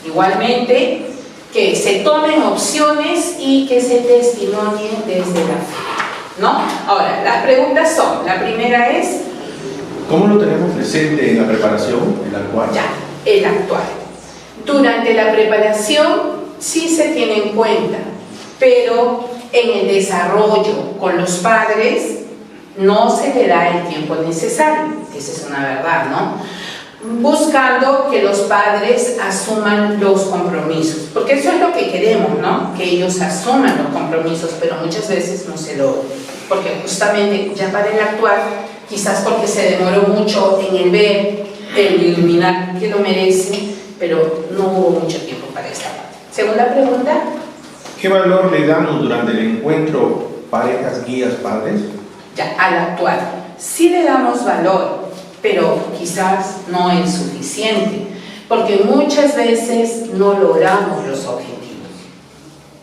Igualmente, que se tomen opciones y que se testimonien desde la fe, ¿no? Ahora, las preguntas son, la primera es... ¿Cómo lo tenemos presente en la preparación, el actuar? Ya, el actuar. Durante la preparación sí se tiene en cuenta, pero en el desarrollo con los padres no se le da el tiempo necesario, esa es una verdad, ¿no? Buscando que los padres asuman los compromisos, porque eso es lo que queremos, ¿no? Que ellos asuman los compromisos, pero muchas veces no se logra, porque justamente ya para el actuar, quizás porque se demoró mucho en el ver, el iluminar que lo merece, pero no hubo mucho tiempo para esta parte. Segunda pregunta. ¿Qué valor le damos durante el encuentro parejas, guías, padres? Ya, al actuar. Sí le damos valor, pero quizás no es suficiente, porque muchas veces no logramos los objetivos.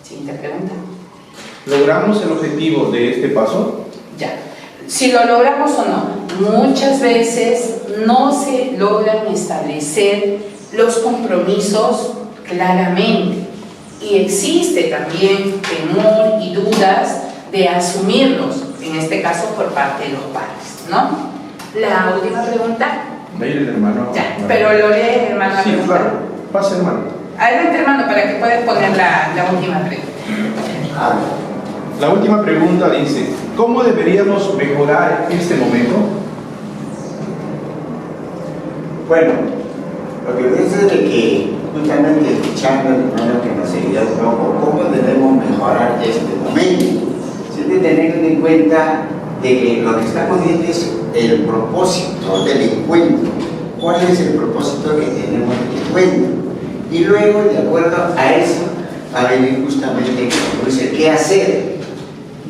Siguiente pregunta. ¿Logramos el objetivo de este paso? Ya. Si lo logramos o no, muchas veces no se logran establecer los compromisos claramente. Y existe también temor y dudas de asumirlos, en este caso por parte de los padres, ¿no? La última pregunta. Mire, hermano. Ya, pero lo lee, hermano. Sí, claro. Pase, hermano. Adelante, hermano, para que puedas poner la última pregunta. La última pregunta dice, ¿cómo deberíamos mejorar este momento? Bueno, lo que dice es de que justamente escuchando el hermano que nos seguía un poco, ¿cómo debemos mejorar este momento? Siempre teniendo en cuenta de que lo que estamos viendo es el propósito del encuentro. ¿Cuál es el propósito que tenemos del encuentro? Y luego, de acuerdo a eso, va a venir justamente, como dice, qué hacer,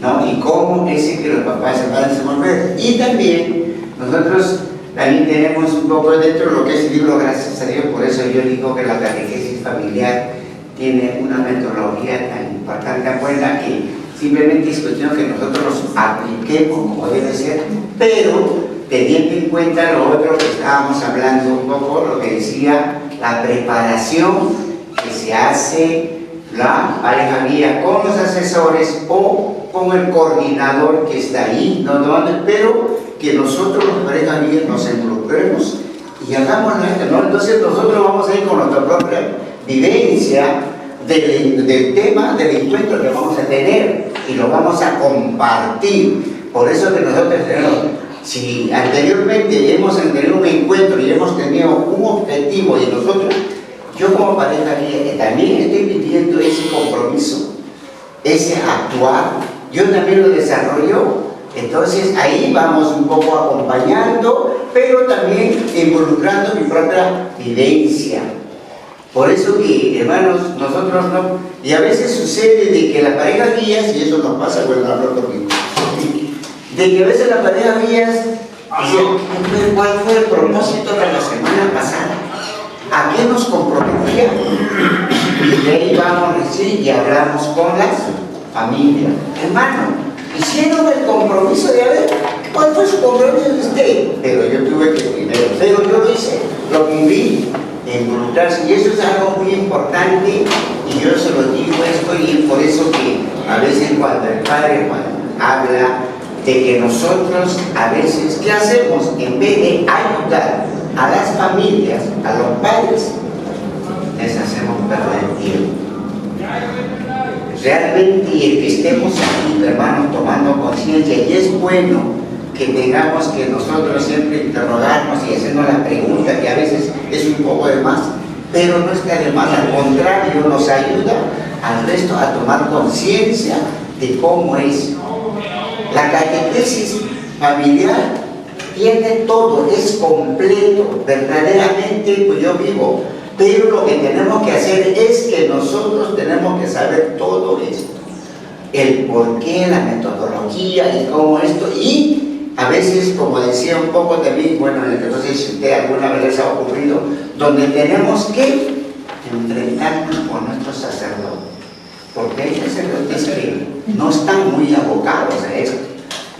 ¿no? Y cómo es que los papás se van a desenvolver. Y también nosotros También tenemos un poco dentro de lo que es el libro, gracias a Dios, por eso yo digo que la catequesis familiar tiene una metodología tan importante, tan buena, que simplemente es cuestión que nosotros los apliquemos como debe ser, pero teniendo en cuenta lo otro que estábamos hablando un poco, lo que decía, la preparación que se hace la pareja guía con los asesores o con el coordinador que está ahí, pero que nosotros los pareja guía nos involucremos y hagamos esto, ¿no? Entonces nosotros vamos a ir con nuestra propia vivencia del tema, del encuentro que vamos a tener y lo vamos a compartir. Por eso que nosotros tenemos, si anteriormente hemos tenido un encuentro y hemos tenido un objetivo y nosotros, yo como pareja guía también estoy viviendo ese compromiso, ese actuar, yo también lo desarrollo, entonces ahí vamos un poco acompañando, pero también involucrando mi propia vivencia. Por eso que, hermanos, nosotros no, y a veces sucede de que la pareja guías, y eso nos pasa, bueno, hablo conmigo, de que a veces la pareja guías dice, ¿cuál fue el propósito de la semana pasada? ¿A qué nos comprometía? Y de ahí vamos y hablamos con las familias. Hermano, hicieron el compromiso de ver cuál fue su compromiso de usted. Pero yo tuve que primero, pero yo lo hice, lo viví, involucrarse. Y eso es algo muy importante. Y yo se lo digo esto, y por eso que a veces cuando el padre habla de que nosotros a veces, ¿qué hacemos? En vez de ayudar a las familias, a los padres, les hacemos perder tiempo. Realmente el que estemos aquí, hermanos, tomando conciencia, y es bueno que tengamos que nosotros siempre interrogarnos y hacernos la pregunta, que a veces es un poco de más, pero no está de más, al contrario, nos ayuda al resto a tomar conciencia de cómo es. La catequesis familiar tiene todo, es completo, verdaderamente pues yo vivo, pero lo que tenemos que hacer es que nosotros tenemos que saber todo esto, el por qué, la metodología y cómo esto, y a veces, como decía un poco también, bueno, no sé si usted alguna vez les ha ocurrido, donde tenemos que enfrentarnos con nuestros sacerdotes, porque hay sacerdotes que no están muy abocados a esto.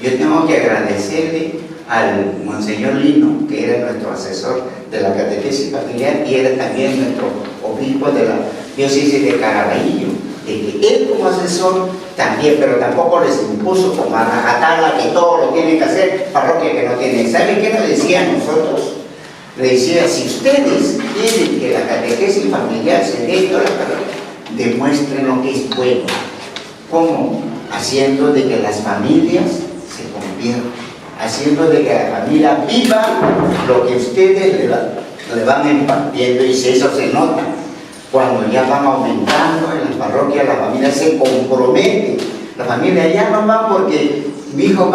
Yo tengo que agradecerle al Monseñor Lino, que era nuestro asesor de la catequesis familiar y era también nuestro obispo de la diócesis de Caraballo, de que él como asesor también, pero tampoco les impuso como a rajatabla que todo lo tiene que hacer parroquia que no tiene. ¿Saben qué nos decía a nosotros? Le decía, si ustedes quieren que la catequesis familiar se dé toda la parroquia, demuestren lo que es bueno. ¿Cómo? Haciendo de que las familias se conviertan, haciendo de que la familia viva lo que ustedes le van impartiendo, y si eso se nota cuando ya van aumentando en las parroquias, la familia se compromete, la familia ya no va porque mi hijo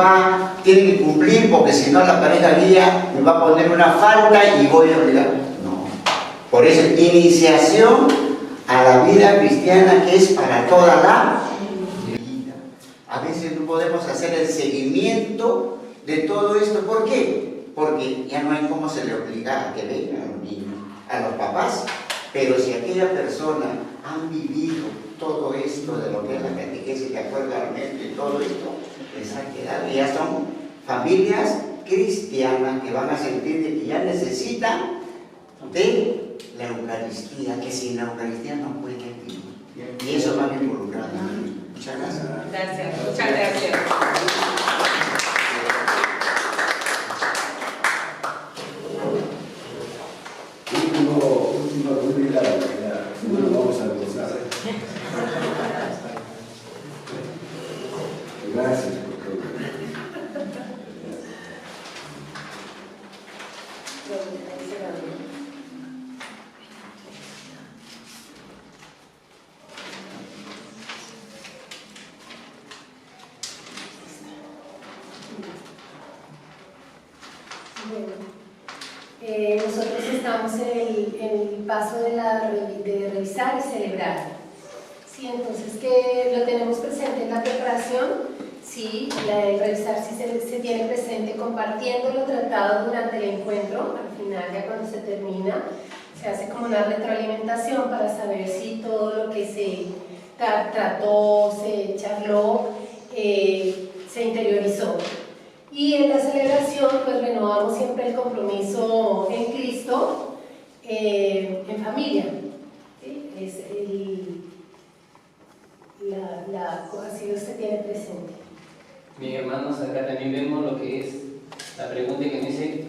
tiene que cumplir, porque si no la pareja guía me va a poner una falta y voy a olvidar. No, por eso iniciación a la vida cristiana, que es para toda la vida. A veces no podemos hacer el seguimiento de todo esto. ¿Por qué? Porque ya no hay cómo se le obliga a que vengan a los niños, a los papás. Pero si aquella persona han vivido todo esto de lo que es la catequesis de acuerdo al mente y todo esto, les ha quedado, y ya son familias cristianas que van a sentir de que ya necesitan de la Eucaristía, que sin la Eucaristía no pueden vivir. Y eso va a involucrar. Muchas gracias. Gracias, muchas gracias. Última pregunta, ya vamos a empezar. Gracias por todo. Nosotros estamos en el paso de revisar y celebrar. Sí, entonces que lo tenemos presente en la preparación, sí, el revisar sí se tiene presente compartiendo lo tratado durante el encuentro. Al final, ya cuando se termina, se hace como una retroalimentación para saber si todo lo que se trató, se charló, se interiorizó. Y en la celebración pues renovamos siempre el compromiso en Cristo, en familia. ¿Sí? Es así usted tiene presente. Bien, hermanos, acá también vemos lo que es la pregunta que me dice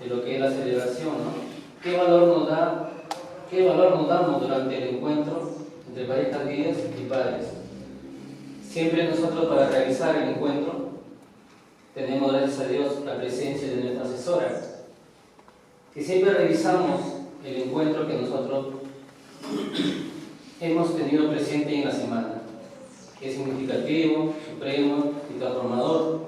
de lo que es la celebración, ¿no? ¿Qué valor nos damos durante el encuentro entre parejas guías y padres? Siempre nosotros, para realizar el encuentro, tenemos, gracias a Dios, la presencia de nuestra asesora, que siempre revisamos el encuentro que nosotros hemos tenido presente en la semana, que es significativo, supremo y transformador.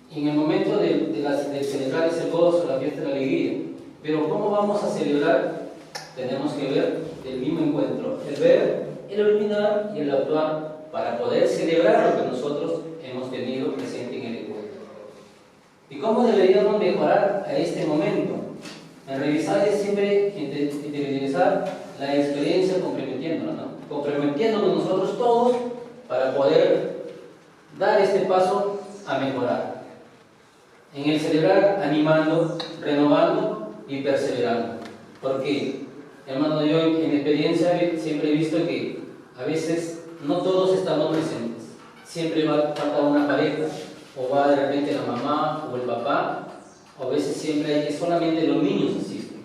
Y en el momento de celebrar ese gozo, la fiesta de la alegría, pero ¿cómo vamos a celebrar? Tenemos que ver el mismo encuentro, el ver, el olvidar y el actuar, para poder celebrar lo que nosotros hemos tenido presente en el encuentro. ¿Y cómo deberíamos mejorar a este momento? En revisar es siempre interiorizar la experiencia, comprometiéndonos, ¿no? Comprometiéndonos nosotros todos para poder dar este paso a mejorar. En el celebrar, animando, renovando y perseverando. ¿Por qué? Hermano, yo en mi experiencia siempre he visto que a veces no todos estamos presentes. Siempre falta una pareja, o va de repente la mamá o el papá, o a veces siempre solamente los niños asisten.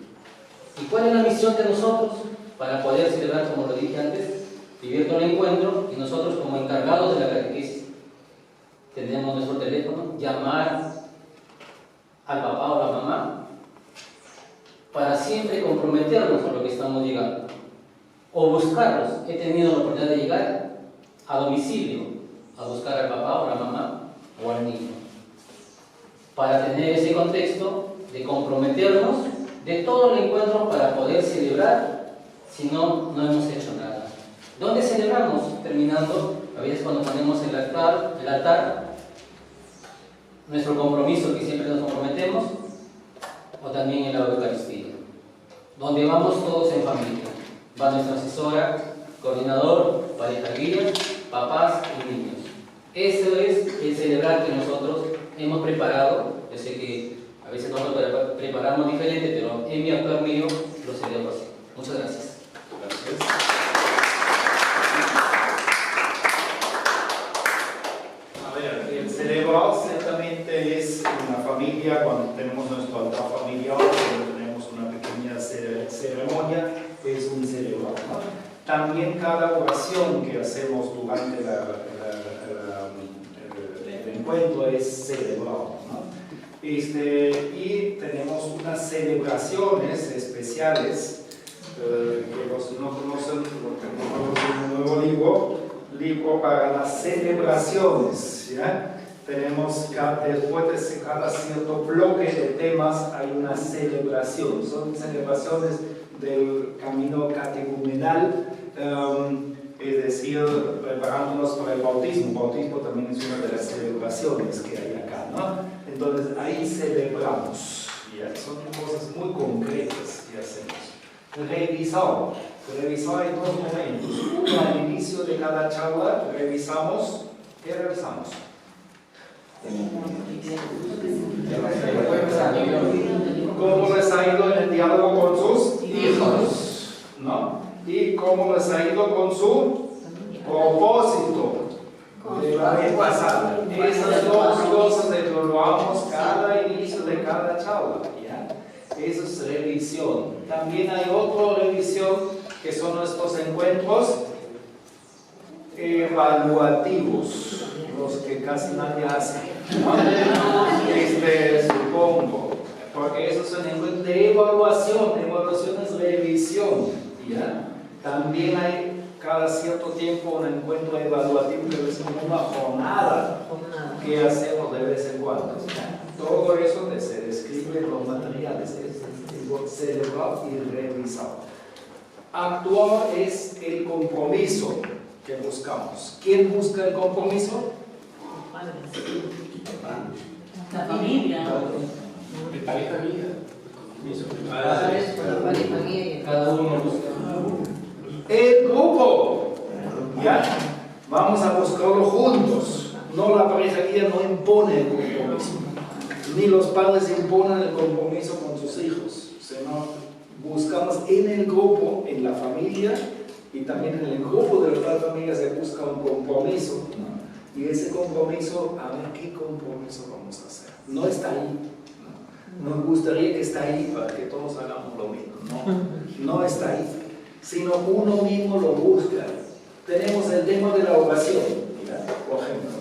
¿Y cuál es la misión de nosotros? Para poder celebrar, como lo dije antes, vivir todo el encuentro, y nosotros como encargados de la catequesis tenemos nuestro teléfono, llamar al papá o a la mamá para siempre comprometernos con lo que estamos llegando, o buscarlos. He tenido la oportunidad de llegar a domicilio a buscar al papá o a la mamá o al niño, para tener ese contexto de comprometernos de todo el encuentro para poder celebrar. Si no, no hemos hecho nada. ¿Dónde celebramos? Terminando, a veces cuando ponemos el altar, nuestro compromiso que siempre nos comprometemos, o también en la Eucaristía, donde vamos todos en familia. Va nuestra asesora, coordinador, pareja guía, papás y niños. Eso es el celebrar que nosotros hemos preparado. Yo sé que a veces nosotros preparamos diferente, pero en mi actuar mío lo celebro así. Muchas gracias. A ver, el celebrar ciertamente es una familia. Cuando tenemos nuestro altar familiar, cuando tenemos una pequeña ceremonia, es un celebrar, ¿no? También cada oración que hacemos durante el encuentro es celebrar, ¿no? Y tenemos unas celebraciones especiales que los no conocen, porque no conocen un nuevo libro para las celebraciones, ¿ya? Tenemos después de cada cierto bloque de temas hay una celebración. Son celebraciones del camino catecumenal, es decir, preparándonos para el bautismo. El bautismo también es una de las celebraciones que hay acá, ¿no? Entonces ahí celebramos, ¿ya? Son cosas muy concretas que hacemos. Revisar en dos momentos. Uno, al inicio de cada charla, revisamos. ¿Qué revisamos? ¿Cómo les ha ido en el diálogo con sus hijos? ¿No? ¿Y cómo les ha ido con su propósito de la vez pasada? Esas dos cosas evaluamos cada inicio de cada charla, ¿ya? Eso es revisión. También hay otra revisión que son nuestros encuentros evaluativos, los que casi nadie hace, ¿no? Supongo, porque eso es un encuentro de evaluación es revisión, ¿ya? También hay cada cierto tiempo un encuentro evaluativo que es como una jornada que hacemos de vez en cuando, ¿ya? Todo eso se describe en los materiales, es celebrar y revisar. Actuar es el compromiso que buscamos. ¿Quién busca el compromiso? La familia. De pareja guía. Cada uno. El grupo, ¿ya? Vamos a buscarlo juntos. No, la pareja guía no impone el compromiso, ni los padres imponen el compromiso con sus hijos, sino buscamos en el grupo, en la familia, y también en el grupo de la familia se busca un compromiso, ¿no? Y ese compromiso, a ver qué compromiso vamos a hacer. No está ahí. Nos gustaría que esté ahí para que todos hagamos lo mismo. No está ahí, sino uno mismo lo busca. Tenemos el tema de la oración, ¿ya? Por ejemplo.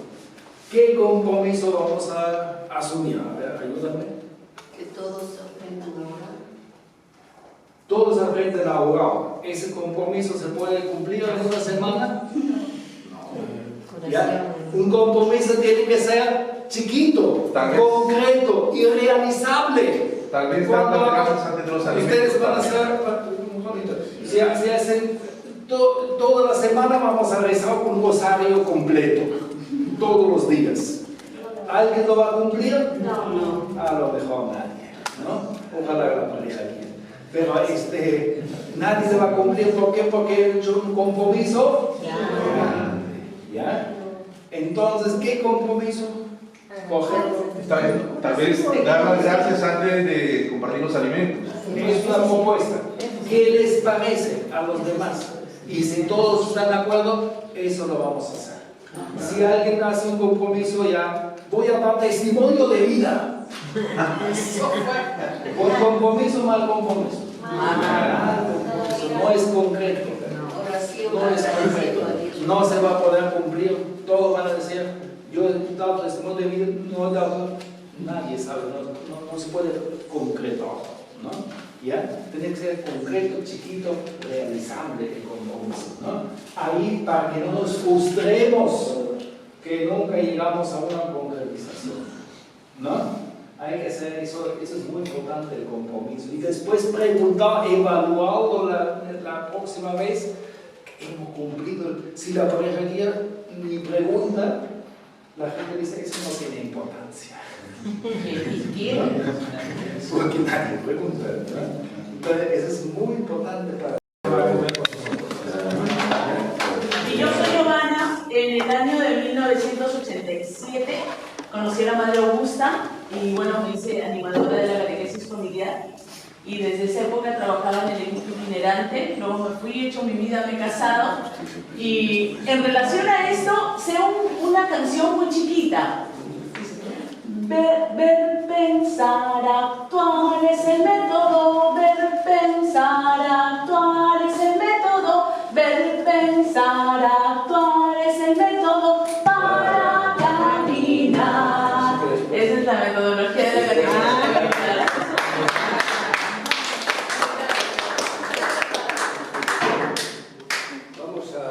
¿Qué compromiso vamos a asumir? A ver, ayúdame. Que todos aprendan a orar. Todos aprenden a orar. ¿Ese compromiso se puede cumplir en una semana? No. ¿Ya? Un compromiso tiene que ser chiquito, concreto y realizable. Tal vez tantas gracias antes de los alimentos. Ustedes van a hacer, si hacen toda la semana vamos a rezar un rosario completo, todos los días. ¿Alguien lo va a cumplir? No. A lo mejor nadie, ¿no? Ojalá la pareja quiera. Pero nadie se va a cumplir. ¿Por qué? Porque he hecho un compromiso. ¿Ya? Entonces, ¿qué compromiso? Por ejemplo, tal vez dar las gracias antes de compartir los alimentos. es una propuesta. ¿Qué les parece a los demás? Y si todos están de acuerdo, eso lo vamos a hacer. Si alguien hace un compromiso, ya voy a dar testimonio de vida. Por compromiso, mal compromiso. No es concreto. No es concreto. No se va a poder cumplir. Todos van a decir, yo he dado testimonio de vida, no he dado. Nadie sabe, no se puede concretar, ¿no? ¿Ya? Tiene que ser concreto, chiquito, realizable el compromiso, ¿no? Ahí, para que no nos frustremos, que nunca llegamos a una concretización, ¿no? Hay que hacer eso es muy importante, el compromiso. Y después preguntar, evaluarlo la próxima vez, hemos cumplido. Si la pareja guía ni pregunta, la gente dice, eso no tiene importancia. Porque nadie pregunta, ¿no? Entonces, eso es muy importante para Y yo soy Giovanna. En el año de 1987 conocí a la Madre Augusta y bueno, me hice animadora de la catequesis familiar. Y desde esa época trabajaba en el equipo itinerante, luego me fui, he hecho mi vida, me he casado. Y en relación a esto, sé una canción muy chiquita. Ver, pensar, actuar es el método. Ver, pensar, actuar es el método. Ver, pensar,